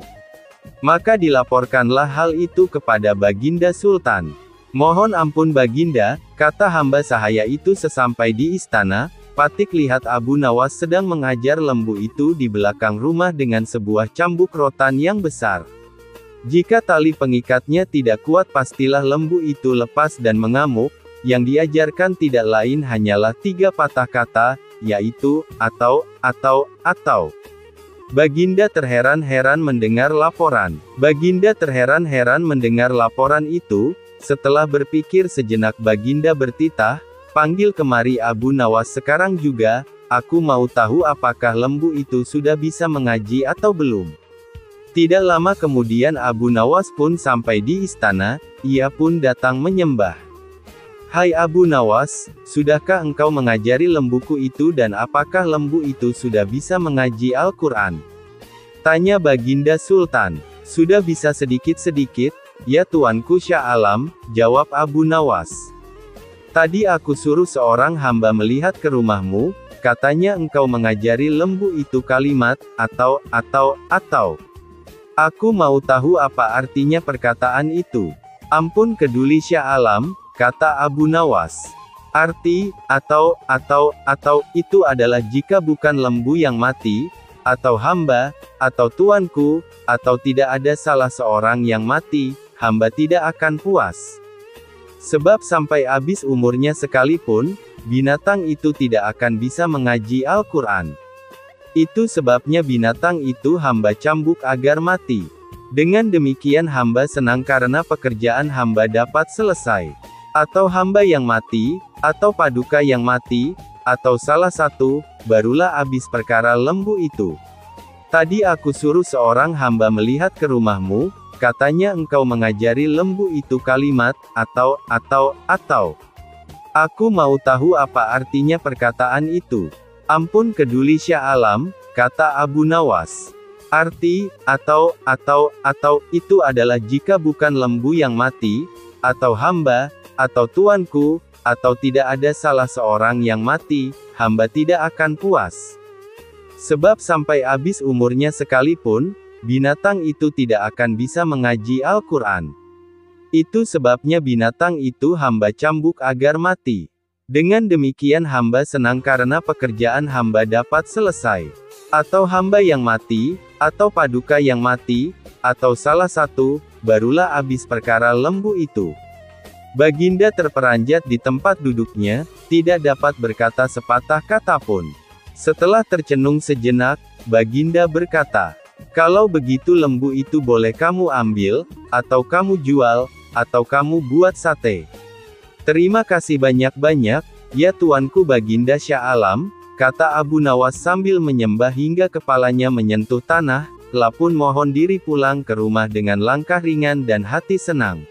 Maka dilaporkanlah hal itu kepada Baginda Sultan. Mohon ampun Baginda, kata hamba sahaya itu sesampai di istana, Patik lihat Abu Nawas sedang mengajar lembu itu di belakang rumah dengan sebuah cambuk rotan yang besar. Jika tali pengikatnya tidak kuat pastilah lembu itu lepas dan mengamuk, yang diajarkan tidak lain hanyalah 3 patah kata, yaitu, atau. Baginda terheran-heran mendengar laporan. Baginda terheran-heran mendengar laporan itu, Setelah berpikir sejenak Baginda bertitah, "Panggil kemari Abu Nawas sekarang juga, aku mau tahu apakah lembu itu sudah bisa mengaji atau belum." Tidak lama kemudian Abu Nawas pun sampai di istana, ia pun datang menyembah. "Hai Abu Nawas, sudahkah engkau mengajari lembuku itu dan apakah lembu itu sudah bisa mengaji Al-Quran?" tanya Baginda Sultan. "Sudah bisa sedikit-sedikit, ya Tuanku Syah Alam," jawab Abu Nawas. "Tadi aku suruh seorang hamba melihat ke rumahmu, katanya engkau mengajari lembu itu kalimat, atau. Aku mau tahu apa artinya perkataan itu." "Ampun keduli Syah Alam," kata Abu Nawas. "Arti, atau, itu adalah jika bukan lembu yang mati, atau hamba, atau tuanku, atau tidak ada salah seorang yang mati, hamba tidak akan puas. Sebab sampai habis umurnya sekalipun, binatang itu tidak akan bisa mengaji Al-Quran. Itu sebabnya binatang itu hamba cambuk agar mati. Dengan demikian hamba senang karena pekerjaan hamba dapat selesai. Atau hamba yang mati, atau paduka yang mati, atau salah satu, barulah habis perkara lembu itu. Tadi aku suruh seorang hamba melihat ke rumahmu, katanya engkau mengajari lembu itu kalimat, atau. Aku mau tahu apa artinya perkataan itu." "Ampun keduli Syah Alam," kata Abu Nawas. "Arti, atau, itu adalah jika bukan lembu yang mati, atau hamba, atau tuanku, atau tidak ada salah seorang yang mati, hamba tidak akan puas. Sebab sampai habis umurnya sekalipun, binatang itu tidak akan bisa mengaji Al-Quran. Itu sebabnya binatang itu hamba cambuk agar mati. Dengan demikian hamba senang karena pekerjaan hamba dapat selesai. Atau hamba yang mati, atau paduka yang mati, atau salah satu, barulah habis perkara lembu itu." Baginda terperanjat di tempat duduknya, tidak dapat berkata sepatah kata pun. Setelah tercenung sejenak, Baginda berkata, "Kalau begitu lembu itu boleh kamu ambil, atau kamu jual, atau kamu buat sate." "Terima kasih banyak-banyak, ya Tuanku Baginda Syah Alam," kata Abu Nawas sambil menyembah hingga kepalanya menyentuh tanah, lapun mohon diri pulang ke rumah dengan langkah ringan dan hati senang.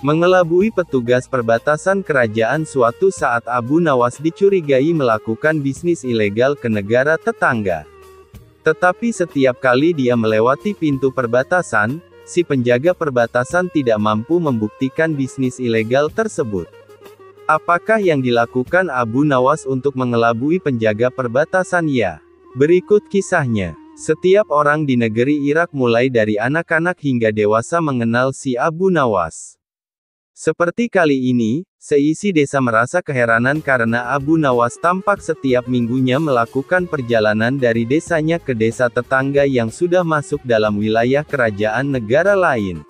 mengelabui petugas perbatasan kerajaan suatu saat Abu Nawas dicurigai melakukan bisnis ilegal ke negara tetangga. Tetapi setiap kali dia melewati pintu perbatasan, si penjaga perbatasan tidak mampu membuktikan bisnis ilegal tersebut. Apakah yang dilakukan Abu Nawas untuk mengelabui penjaga perbatasan? Ya, berikut kisahnya. Setiap orang di negeri Irak mulai dari anak-anak hingga dewasa mengenal si Abu Nawas. Seperti kali ini, seisi desa merasa keheranan karena Abu Nawas tampak setiap minggunya melakukan perjalanan dari desanya ke desa tetangga yang sudah masuk dalam wilayah kerajaan negara lain.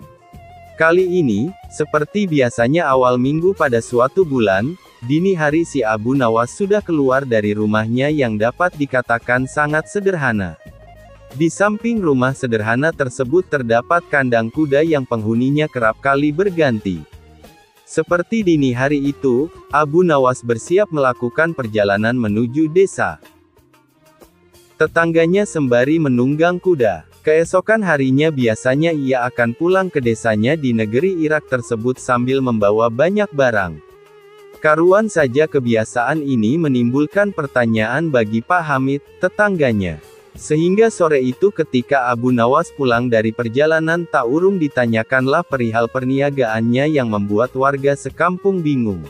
Kali ini, seperti biasanya awal minggu pada suatu bulan, dini hari si Abu Nawas sudah keluar dari rumahnya yang dapat dikatakan sangat sederhana. Di samping rumah sederhana tersebut terdapat kandang kuda yang penghuninya kerap kali berganti. Seperti dini hari itu, Abu Nawas bersiap melakukan perjalanan menuju desa tetangganya sembari menunggang kuda. Keesokan harinya biasanya ia akan pulang ke desanya di negeri Irak tersebut sambil membawa banyak barang. Karuan saja kebiasaan ini menimbulkan pertanyaan bagi Pak Hamid, tetangganya. Sehingga sore itu ketika Abu Nawas pulang dari perjalanan tak urung ditanyakanlah perihal perniagaannya yang membuat warga sekampung bingung.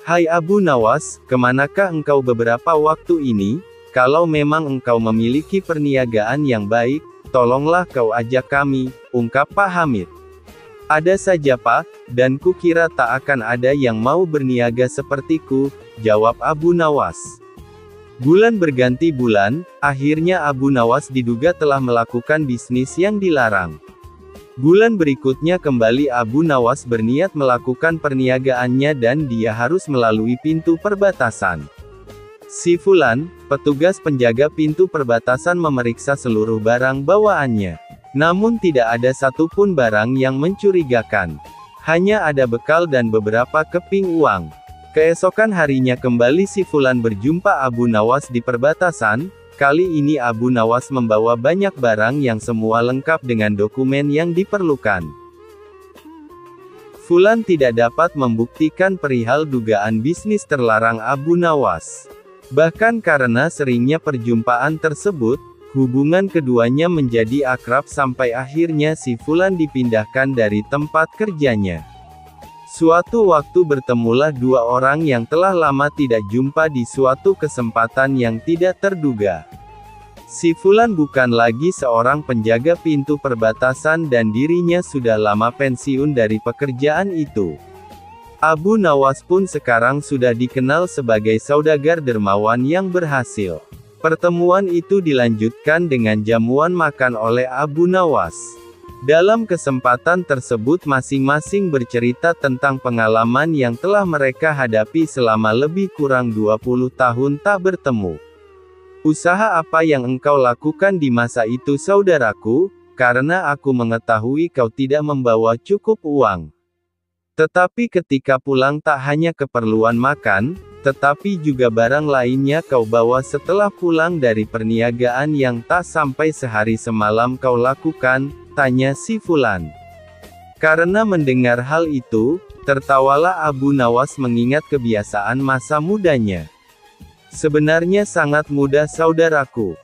"Hai Abu Nawas, kemanakah engkau beberapa waktu ini? Kalau memang engkau memiliki perniagaan yang baik, tolonglah kau ajak kami," ungkap Pak Hamid. "Ada saja Pak, dan kukira tak akan ada yang mau berniaga sepertiku," jawab Abu Nawas. Bulan berganti bulan, akhirnya Abu Nawas diduga telah melakukan bisnis yang dilarang. Bulan berikutnya kembali Abu Nawas berniat melakukan perniagaannya dan dia harus melalui pintu perbatasan. Si Fulan, petugas penjaga pintu perbatasan memeriksa seluruh barang bawaannya. Namun tidak ada satupun barang yang mencurigakan. Hanya ada bekal dan beberapa keping uang. Keesokan harinya kembali si Fulan berjumpa Abu Nawas di perbatasan. Kali ini Abu Nawas membawa banyak barang yang semua lengkap dengan dokumen yang diperlukan. Fulan tidak dapat membuktikan perihal dugaan bisnis terlarang Abu Nawas. Bahkan karena seringnya perjumpaan tersebut, hubungan keduanya menjadi akrab sampai akhirnya si Fulan dipindahkan dari tempat kerjanya. Suatu waktu bertemulah dua orang yang telah lama tidak jumpa di suatu kesempatan yang tidak terduga. Si Fulan bukan lagi seorang penjaga pintu perbatasan dan dirinya sudah lama pensiun dari pekerjaan itu. Abu Nawas pun sekarang sudah dikenal sebagai saudagar dermawan yang berhasil. Pertemuan itu dilanjutkan dengan jamuan makan oleh Abu Nawas. Dalam kesempatan tersebut masing-masing bercerita tentang pengalaman yang telah mereka hadapi selama lebih kurang 20 tahun tak bertemu. "Usaha apa yang engkau lakukan di masa itu saudaraku? Karena aku mengetahui kau tidak membawa cukup uang. Tetapi ketika pulang tak hanya keperluan makan, tetapi juga barang lainnya kau bawa setelah pulang dari perniagaan yang tak sampai sehari semalam kau lakukan," tanya si Fulan. Karena mendengar hal itu, tertawalah Abu Nawas mengingat kebiasaan masa mudanya. "Sebenarnya sangat mudah saudaraku.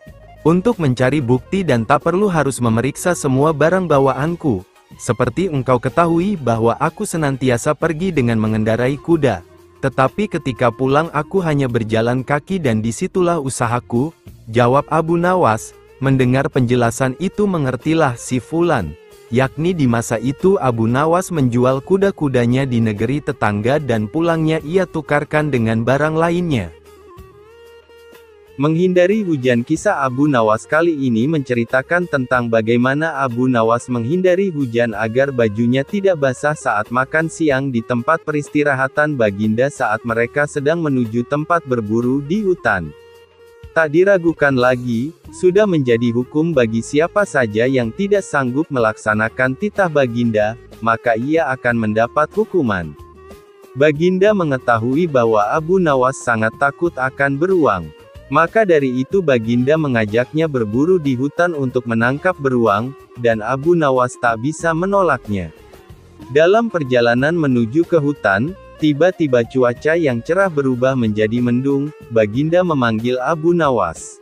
Untuk mencari bukti dan tak perlu harus memeriksa semua barang bawaanku. Seperti engkau ketahui bahwa aku senantiasa pergi dengan mengendarai kuda. Tetapi ketika pulang aku hanya berjalan kaki dan disitulah usahaku," jawab Abu Nawas. Mendengar penjelasan itu mengertilah si Fulan. Yakni di masa itu Abu Nawas menjual kuda-kudanya di negeri tetangga dan pulangnya ia tukarkan dengan barang lainnya. Menghindari hujan. Kisah Abu Nawas kali ini menceritakan tentang bagaimana Abu Nawas menghindari hujan agar bajunya tidak basah saat makan siang di tempat peristirahatan baginda saat mereka sedang menuju tempat berburu di hutan. Tak diragukan lagi, sudah menjadi hukum bagi siapa saja yang tidak sanggup melaksanakan titah baginda, maka ia akan mendapat hukuman. Baginda mengetahui bahwa Abu Nawas sangat takut akan beruang. Maka dari itu baginda mengajaknya berburu di hutan untuk menangkap beruang, dan Abu Nawas tak bisa menolaknya. Dalam perjalanan menuju ke hutan, tiba-tiba cuaca yang cerah berubah menjadi mendung. Baginda memanggil Abu Nawas.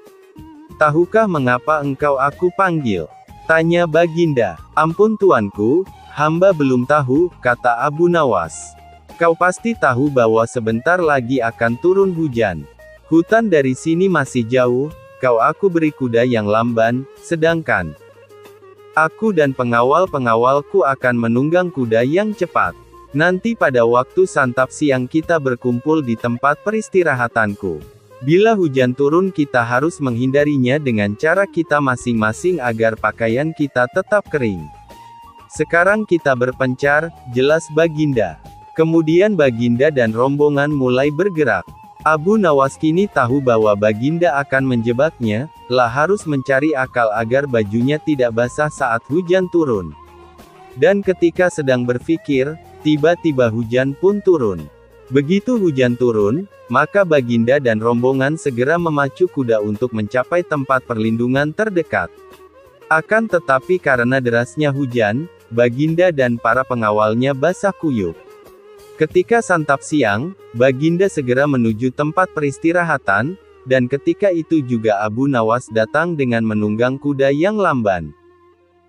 "Tahukah mengapa engkau aku panggil?" tanya Baginda. "Ampun tuanku, hamba belum tahu," kata Abu Nawas. "Kau pasti tahu bahwa sebentar lagi akan turun hujan. Hutan dari sini masih jauh, aku beri kuda yang lamban, sedangkan aku dan pengawal-pengawalku akan menunggang kuda yang cepat. Nanti pada waktu santap siang kita berkumpul di tempat peristirahatanku. Bila hujan turun kita harus menghindarinya dengan cara kita masing-masing agar pakaian kita tetap kering. Sekarang kita berpencar," jelas Baginda. Kemudian Baginda dan rombongan mulai bergerak. Abu Nawas kini tahu bahwa Baginda akan menjebaknya, harus mencari akal agar bajunya tidak basah saat hujan turun. Dan ketika sedang berpikir, tiba-tiba hujan pun turun. Begitu hujan turun, maka Baginda dan rombongan segera memacu kuda untuk mencapai tempat perlindungan terdekat. Akan tetapi karena derasnya hujan, Baginda dan para pengawalnya basah kuyup. Ketika santap siang, Baginda segera menuju tempat peristirahatan, dan ketika itu juga Abu Nawas datang dengan menunggang kuda yang lamban.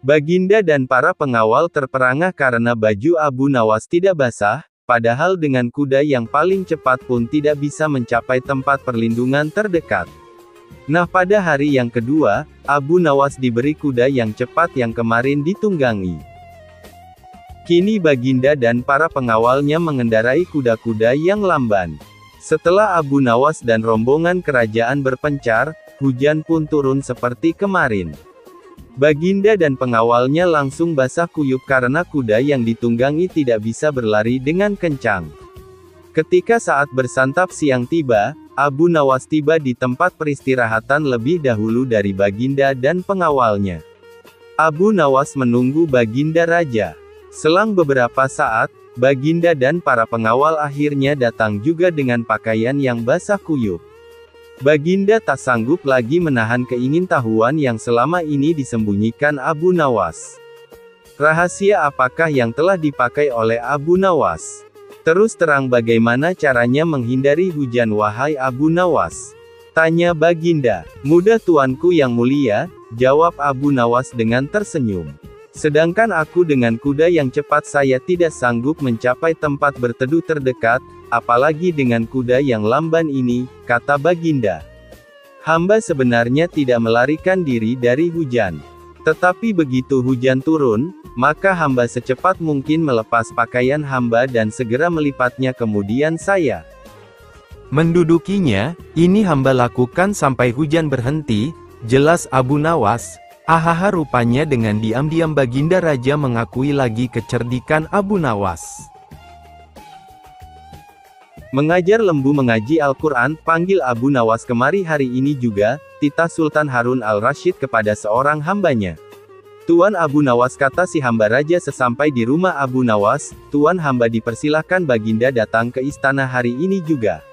Baginda dan para pengawal terperangah karena baju Abu Nawas tidak basah, padahal dengan kuda yang paling cepat pun tidak bisa mencapai tempat perlindungan terdekat. Nah, pada hari yang kedua, Abu Nawas diberi kuda yang cepat yang kemarin ditunggangi. Kini Baginda dan para pengawalnya mengendarai kuda-kuda yang lamban. Setelah Abu Nawas dan rombongan kerajaan berpencar, hujan pun turun seperti kemarin. Baginda dan pengawalnya langsung basah kuyup karena kuda yang ditunggangi tidak bisa berlari dengan kencang. Ketika saat bersantap siang tiba, Abu Nawas tiba di tempat peristirahatan lebih dahulu dari Baginda dan pengawalnya. Abu Nawas menunggu Baginda Raja. Selang beberapa saat, Baginda dan para pengawal akhirnya datang juga dengan pakaian yang basah kuyup. Baginda tak sanggup lagi menahan keingintahuan yang selama ini disembunyikan Abu Nawas. Rahasia apakah yang telah dipakai oleh Abu Nawas? Terus terang bagaimana caranya menghindari hujan wahai Abu Nawas? Tanya Baginda. "Mudah tuanku yang mulia," jawab Abu Nawas dengan tersenyum. "Sedangkan aku dengan kuda yang cepat saya tidak sanggup mencapai tempat berteduh terdekat, apalagi dengan kuda yang lamban ini," kata Baginda. "Hamba sebenarnya tidak melarikan diri dari hujan. Tetapi begitu hujan turun, maka hamba secepat mungkin melepas pakaian hamba dan segera melipatnya kemudian saya mendudukinya. Ini hamba lakukan sampai hujan berhenti," jelas Abu Nawas. Ahaha, rupanya dengan diam-diam Baginda Raja mengakui lagi kecerdikan Abu Nawas. Mengajar lembu mengaji Al-Quran, panggil Abu Nawas kemari hari ini juga, titah Sultan Harun al-Rasyid kepada seorang hambanya. "Tuan Abu Nawas," kata si hamba raja sesampai di rumah Abu Nawas, "Tuan hamba dipersilahkan Baginda datang ke istana hari ini juga."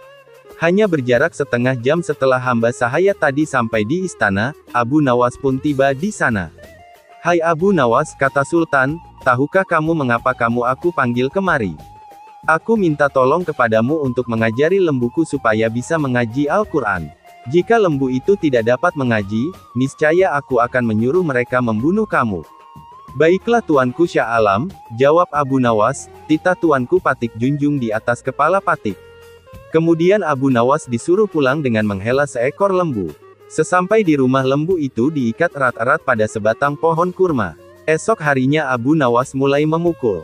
Hanya berjarak setengah jam setelah hamba sahaya tadi sampai di istana, Abu Nawas pun tiba di sana. "Hai Abu Nawas," kata Sultan, "tahukah kamu mengapa aku panggil kemari? Aku minta tolong kepadamu untuk mengajari lembuku supaya bisa mengaji Al-Quran. Jika lembu itu tidak dapat mengaji, niscaya aku akan menyuruh mereka membunuh kamu." "Baiklah tuanku Syah Alam," jawab Abu Nawas, "titah tuanku patik junjung di atas kepala patik." Kemudian Abu Nawas disuruh pulang dengan menghela seekor lembu. Sesampai di rumah, lembu itu diikat erat-erat pada sebatang pohon kurma. Esok harinya Abu Nawas mulai memukul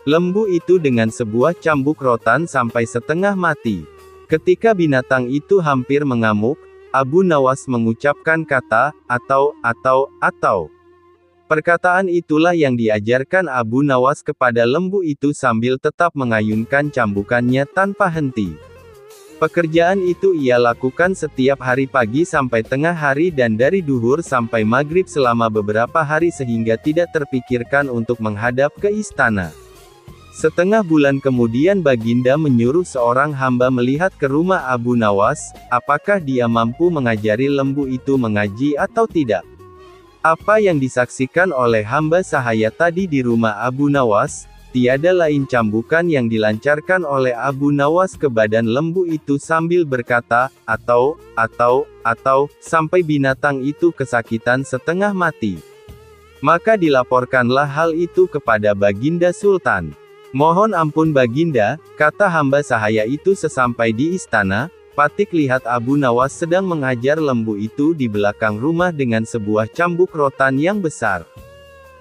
lembu itu dengan sebuah cambuk rotan sampai setengah mati. Ketika binatang itu hampir mengamuk, Abu Nawas mengucapkan kata, atau. Perkataan itulah yang diajarkan Abu Nawas kepada lembu itu sambil tetap mengayunkan cambukannya tanpa henti. Pekerjaan itu ia lakukan setiap hari pagi sampai tengah hari dan dari duhur sampai maghrib selama beberapa hari sehingga tidak terpikirkan untuk menghadap ke istana. Setengah bulan kemudian Baginda menyuruh seorang hamba melihat ke rumah Abu Nawas, apakah dia mampu mengajari lembu itu mengaji atau tidak. Apa yang disaksikan oleh hamba sahaya tadi di rumah Abu Nawas, tiada lain cambukan yang dilancarkan oleh Abu Nawas ke badan lembu itu sambil berkata, atau, sampai binatang itu kesakitan setengah mati. Maka dilaporkanlah hal itu kepada Baginda Sultan. Mohon ampun Baginda, kata hamba sahaya itu sesampai di istana. Patik lihat Abu Nawas sedang mengajar lembu itu di belakang rumah dengan sebuah cambuk rotan yang besar.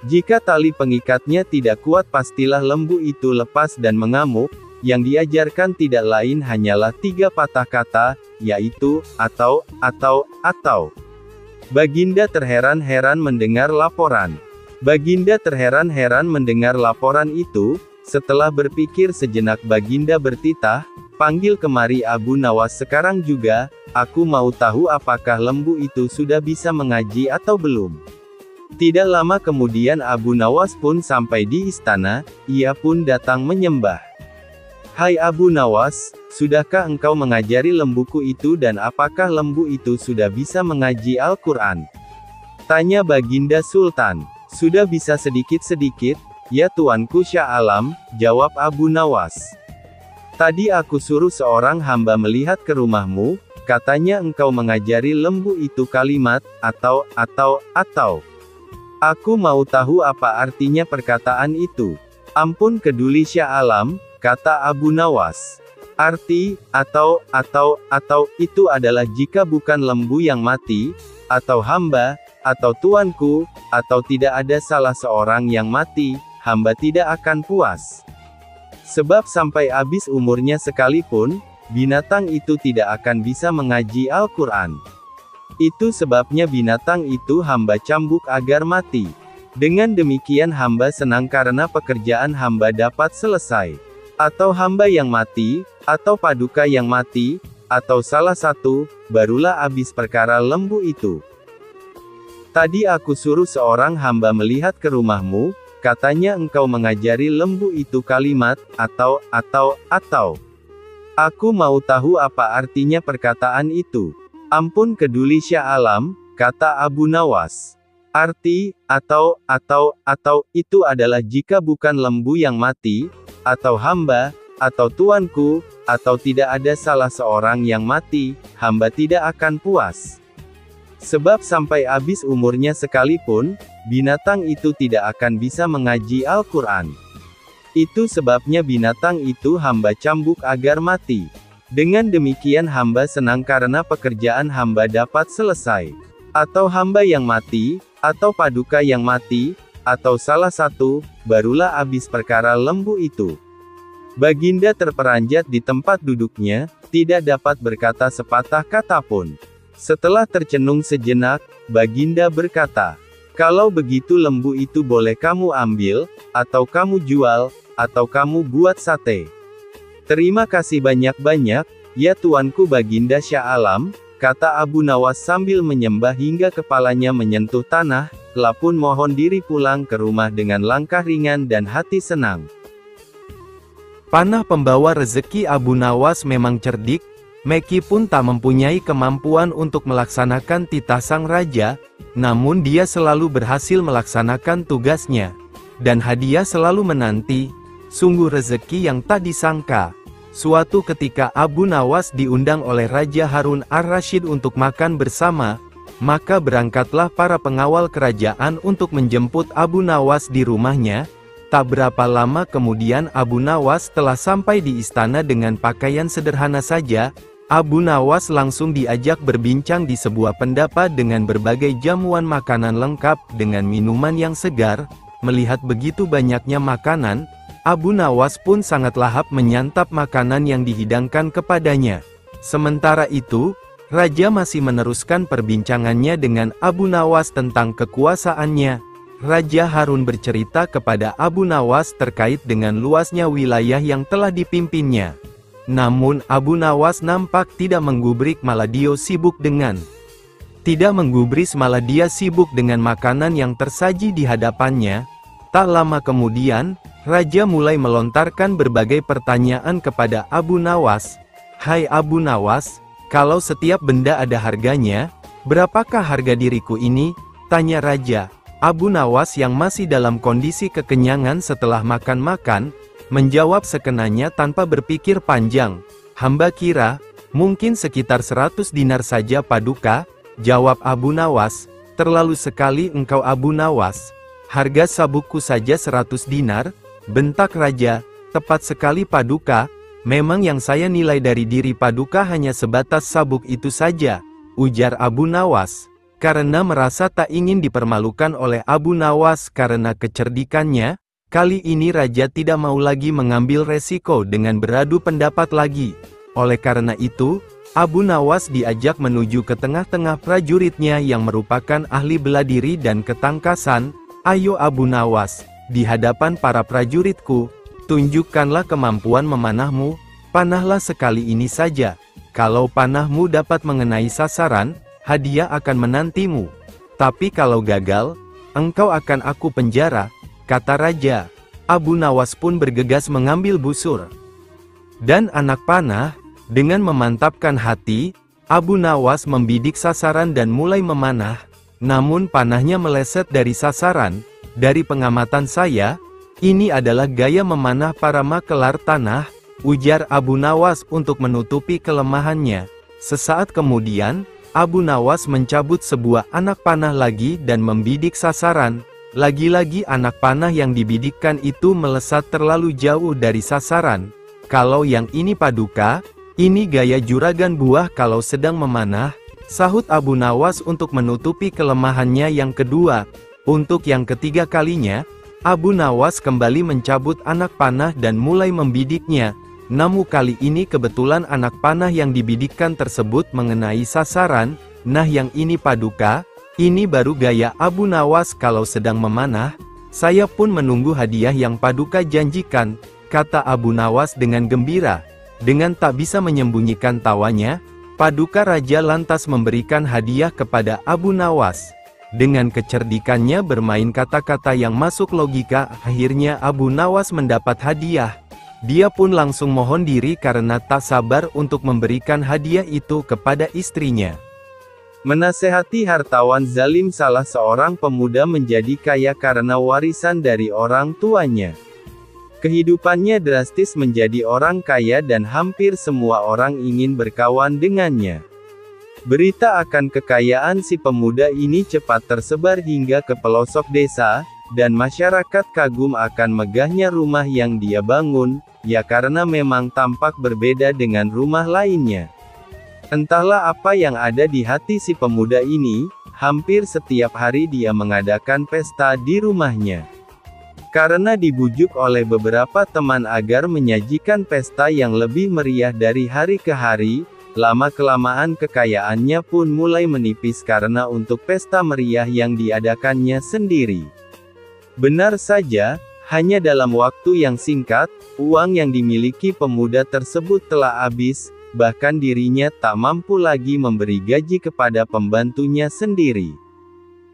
Jika tali pengikatnya tidak kuat pastilah lembu itu lepas dan mengamuk. Yang diajarkan tidak lain hanyalah 3 patah kata, yaitu, atau. Baginda terheran-heran mendengar laporan. Baginda terheran-heran mendengar laporan itu. Setelah berpikir sejenak Baginda bertitah, panggil kemari Abu Nawas sekarang juga, aku mau tahu apakah lembu itu sudah bisa mengaji atau belum. Tidak lama kemudian Abu Nawas pun sampai di istana, ia pun datang menyembah. Hai Abu Nawas, sudahkah engkau mengajari lembuku itu dan apakah lembu itu sudah bisa mengaji Al-Quran? Tanya Baginda Sultan. Sudah bisa sedikit-sedikit, ya tuanku Syah Alam, jawab Abu Nawas. Tadi aku suruh seorang hamba melihat ke rumahmu, katanya engkau mengajari lembu itu kalimat, atau. Aku mau tahu apa artinya perkataan itu. Ampun keduli Syah Alam, kata Abu Nawas. Arti, atau, itu adalah jika bukan lembu yang mati, atau hamba, atau tuanku, atau tidak ada salah seorang yang mati, hamba tidak akan puas. Sebab sampai habis umurnya sekalipun, binatang itu tidak akan bisa mengaji Al-Quran. Itu sebabnya binatang itu hamba cambuk agar mati. Dengan demikian hamba senang karena pekerjaan hamba dapat selesai. Atau hamba yang mati, atau paduka yang mati, atau salah satu, barulah habis perkara lembu itu. Tadi aku suruh seorang hamba melihat ke rumahmu, katanya engkau mengajari lembu itu kalimat, atau. Aku mau tahu apa artinya perkataan itu. Ampun keduli Syah Alam, kata Abu Nawas. Arti, atau, itu adalah jika bukan lembu yang mati, atau hamba, atau tuanku, atau tidak ada salah seorang yang mati, hamba tidak akan puas. Sebab sampai habis umurnya sekalipun, binatang itu tidak akan bisa mengaji Al-Quran. Itu sebabnya binatang itu hamba cambuk agar mati. Dengan demikian hamba senang karena pekerjaan hamba dapat selesai. Atau hamba yang mati, atau paduka yang mati, atau salah satu, barulah habis perkara lembu itu. Baginda terperanjat di tempat duduknya, tidak dapat berkata sepatah kata pun. Setelah tercenung sejenak, Baginda berkata, kalau begitu lembu itu boleh kamu ambil, atau kamu jual, atau kamu buat sate. Terima kasih banyak-banyak, ya tuanku Baginda Syah Alam, kata Abu Nawas sambil menyembah hingga kepalanya menyentuh tanah, lapun mohon diri pulang ke rumah dengan langkah ringan dan hati senang. Panah pembawa rezeki Abu Nawas memang cerdik, meskipun tak mempunyai kemampuan untuk melaksanakan titah sang raja, namun dia selalu berhasil melaksanakan tugasnya. Dan hadiah selalu menanti, sungguh rezeki yang tak disangka. Suatu ketika Abu Nawas diundang oleh Raja Harun ar-Rasyid untuk makan bersama, maka berangkatlah para pengawal kerajaan untuk menjemput Abu Nawas di rumahnya. Tak berapa lama kemudian Abu Nawas telah sampai di istana dengan pakaian sederhana saja. Abu Nawas langsung diajak berbincang di sebuah pendapat dengan berbagai jamuan makanan lengkap dengan minuman yang segar. Melihat begitu banyaknya makanan, Abu Nawas pun sangat lahap menyantap makanan yang dihidangkan kepadanya. Sementara itu, Raja masih meneruskan perbincangannya dengan Abu Nawas tentang kekuasaannya. Raja Harun bercerita kepada Abu Nawas terkait dengan luasnya wilayah yang telah dipimpinnya. Namun Abu Nawas nampak tidak menggubris, malah dia sibuk dengan makanan yang tersaji di hadapannya. Tak lama kemudian, Raja mulai melontarkan berbagai pertanyaan kepada Abu Nawas. Hai Abu Nawas, kalau setiap benda ada harganya, berapakah harga diriku ini? Tanya Raja. Abu Nawas yang masih dalam kondisi kekenyangan setelah makan-makan, menjawab sekenanya tanpa berpikir panjang. Hamba kira, mungkin sekitar 100 dinar saja Paduka, jawab Abu Nawas. Terlalu sekali engkau Abu Nawas. Harga sabukku saja 100 dinar, bentak raja. Tepat sekali Paduka, memang yang saya nilai dari diri Paduka hanya sebatas sabuk itu saja, ujar Abu Nawas. Karena merasa tak ingin dipermalukan oleh Abu Nawas karena kecerdikannya, kali ini raja tidak mau lagi mengambil resiko dengan beradu pendapat lagi. Oleh karena itu, Abu Nawas diajak menuju ke tengah-tengah prajuritnya yang merupakan ahli bela diri dan ketangkasan. Ayo Abu Nawas, di hadapan para prajuritku, tunjukkanlah kemampuan memanahmu, panahlah sekali ini saja. Kalau panahmu dapat mengenai sasaran, hadiah akan menantimu. Tapi kalau gagal, engkau akan aku penjara, kata raja. Abu Nawas pun bergegas mengambil busur dan anak panah. Dengan memantapkan hati, Abu Nawas membidik sasaran dan mulai memanah. Namun panahnya meleset dari sasaran. Dari pengamatan saya, ini adalah gaya memanah para makelar tanah, ujar Abu Nawas untuk menutupi kelemahannya. Sesaat kemudian, Abu Nawas mencabut sebuah anak panah lagi dan membidik sasaran. Lagi-lagi anak panah yang dibidikkan itu melesat terlalu jauh dari sasaran. Kalau yang ini Paduka, ini gaya juragan buah kalau sedang memanah, sahut Abu Nawas untuk menutupi kelemahannya yang kedua. Untuk yang ketiga kalinya, Abu Nawas kembali mencabut anak panah dan mulai membidiknya. Namun kali ini kebetulan anak panah yang dibidikkan tersebut mengenai sasaran. Nah yang ini Paduka, ini baru gaya Abu Nawas kalau sedang memanah. Saya pun menunggu hadiah yang Paduka janjikan, kata Abu Nawas dengan gembira. Dengan tak bisa menyembunyikan tawanya, Paduka Raja lantas memberikan hadiah kepada Abu Nawas. Dengan kecerdikannya bermain kata-kata yang masuk logika, akhirnya Abu Nawas mendapat hadiah. Dia pun langsung mohon diri karena tak sabar untuk memberikan hadiah itu kepada istrinya. Menasehati hartawan zalim. Salah seorang pemuda menjadi kaya karena warisan dari orang tuanya. Kehidupannya drastis menjadi orang kaya dan hampir semua orang ingin berkawan dengannya. Berita akan kekayaan si pemuda ini cepat tersebar hingga ke pelosok desa, dan masyarakat kagum akan megahnya rumah yang dia bangun, ya karena memang tampak berbeda dengan rumah lainnya. Entahlah apa yang ada di hati si pemuda ini, hampir setiap hari dia mengadakan pesta di rumahnya. Karena dibujuk oleh beberapa teman agar menyajikan pesta yang lebih meriah dari hari ke hari, lama-kelamaan kekayaannya pun mulai menipis karena untuk pesta meriah yang diadakannya sendiri. Benar saja, hanya dalam waktu yang singkat, uang yang dimiliki pemuda tersebut telah habis, bahkan dirinya tak mampu lagi memberi gaji kepada pembantunya sendiri.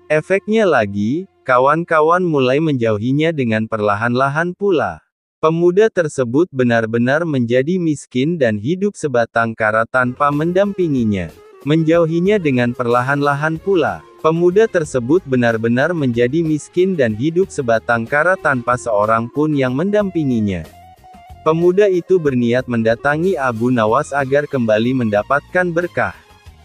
Efeknya lagi, kawan-kawan mulai menjauhinya dengan perlahan-lahan pula. Pemuda tersebut benar-benar menjadi miskin dan hidup sebatang kara tanpa mendampinginya. Menjauhinya dengan perlahan-lahan pula. Pemuda tersebut benar-benar menjadi miskin dan hidup sebatang kara tanpa seorang pun yang mendampinginya. Pemuda itu berniat mendatangi Abu Nawas agar kembali mendapatkan berkah.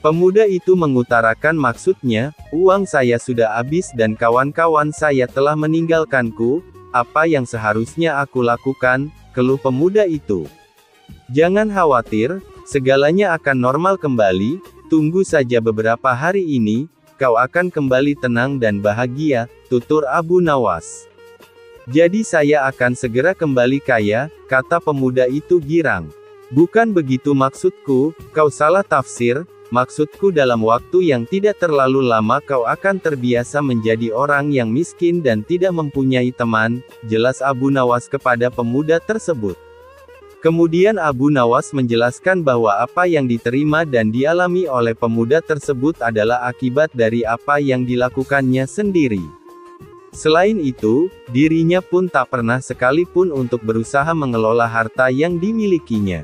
Pemuda itu mengutarakan maksudnya, uang saya sudah habis dan kawan-kawan saya telah meninggalkanku, apa yang seharusnya aku lakukan, keluh pemuda itu. Jangan khawatir, segalanya akan normal kembali, tunggu saja beberapa hari ini, kau akan kembali tenang dan bahagia, tutur Abu Nawas. Jadi saya akan segera kembali kaya, kata pemuda itu girang. Bukan begitu maksudku, kau salah tafsir. Maksudku dalam waktu yang tidak terlalu lama kau akan terbiasa menjadi orang yang miskin dan tidak mempunyai teman, jelas Abu Nawas kepada pemuda tersebut. Kemudian Abu Nawas menjelaskan bahwa apa yang diterima dan dialami oleh pemuda tersebut adalah akibat dari apa yang dilakukannya sendiri. Selain itu, dirinya pun tak pernah sekalipun untuk berusaha mengelola harta yang dimilikinya.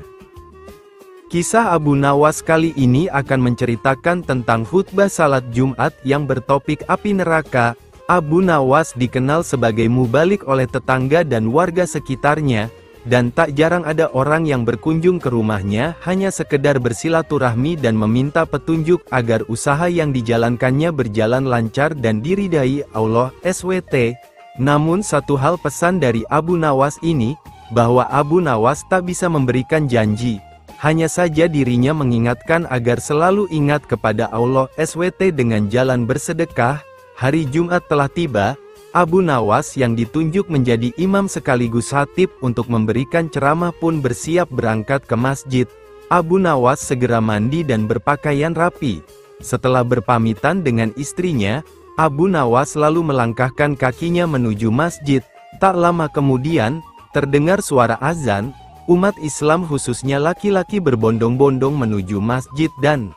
Kisah Abu Nawas kali ini akan menceritakan tentang khutbah salat Jumat yang bertopik api neraka. Abu Nawas dikenal sebagai mubalik oleh tetangga dan warga sekitarnya, dan tak jarang ada orang yang berkunjung ke rumahnya hanya sekedar bersilaturahmi dan meminta petunjuk agar usaha yang dijalankannya berjalan lancar dan diridai Allah SWT. Namun satu hal pesan dari Abu Nawas ini, bahwa Abu Nawas tak bisa memberikan janji. Hanya saja dirinya mengingatkan agar selalu ingat kepada Allah SWT dengan jalan bersedekah. Hari Jumat telah tiba, Abu Nawas yang ditunjuk menjadi imam sekaligus khatib untuk memberikan ceramah pun bersiap berangkat ke masjid. Abu Nawas segera mandi dan berpakaian rapi. Setelah berpamitan dengan istrinya, Abu Nawas lalu melangkahkan kakinya menuju masjid. Tak lama kemudian, terdengar suara azan. Umat Islam khususnya laki-laki berbondong-bondong menuju masjid dan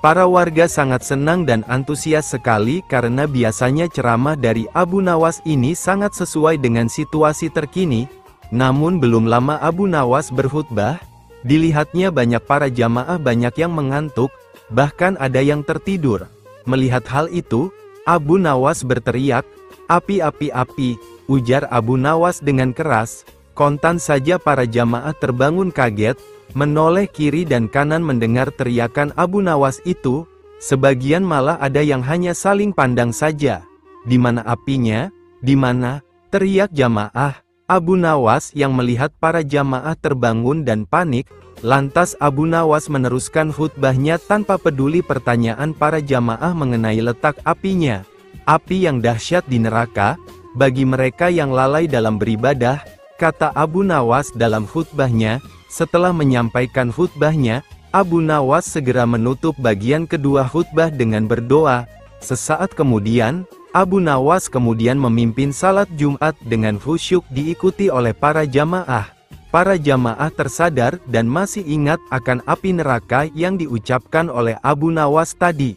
para warga sangat senang dan antusias sekali karena biasanya ceramah dari Abu Nawas ini sangat sesuai dengan situasi terkini. Namun belum lama Abu Nawas berkhutbah, dilihatnya banyak para jamaah banyak yang mengantuk, bahkan ada yang tertidur. Melihat hal itu, Abu Nawas berteriak, "Api, api, api," ujar Abu Nawas dengan keras. Kontan saja para jamaah terbangun kaget, menoleh kiri dan kanan mendengar teriakan Abu Nawas itu. Sebagian malah ada yang hanya saling pandang saja. "Di mana apinya? Di mana?" teriak jamaah. Abu Nawas yang melihat para jamaah terbangun dan panik, lantas Abu Nawas meneruskan khutbahnya tanpa peduli pertanyaan para jamaah mengenai letak apinya. "Api yang dahsyat di neraka, bagi mereka yang lalai dalam beribadah," kata Abu Nawas dalam khutbahnya. Setelah menyampaikan khutbahnya, Abu Nawas segera menutup bagian kedua khutbah dengan berdoa. Sesaat kemudian, Abu Nawas kemudian memimpin salat Jumat dengan khusyuk diikuti oleh para jamaah. Para jamaah tersadar dan masih ingat akan api neraka yang diucapkan oleh Abu Nawas tadi.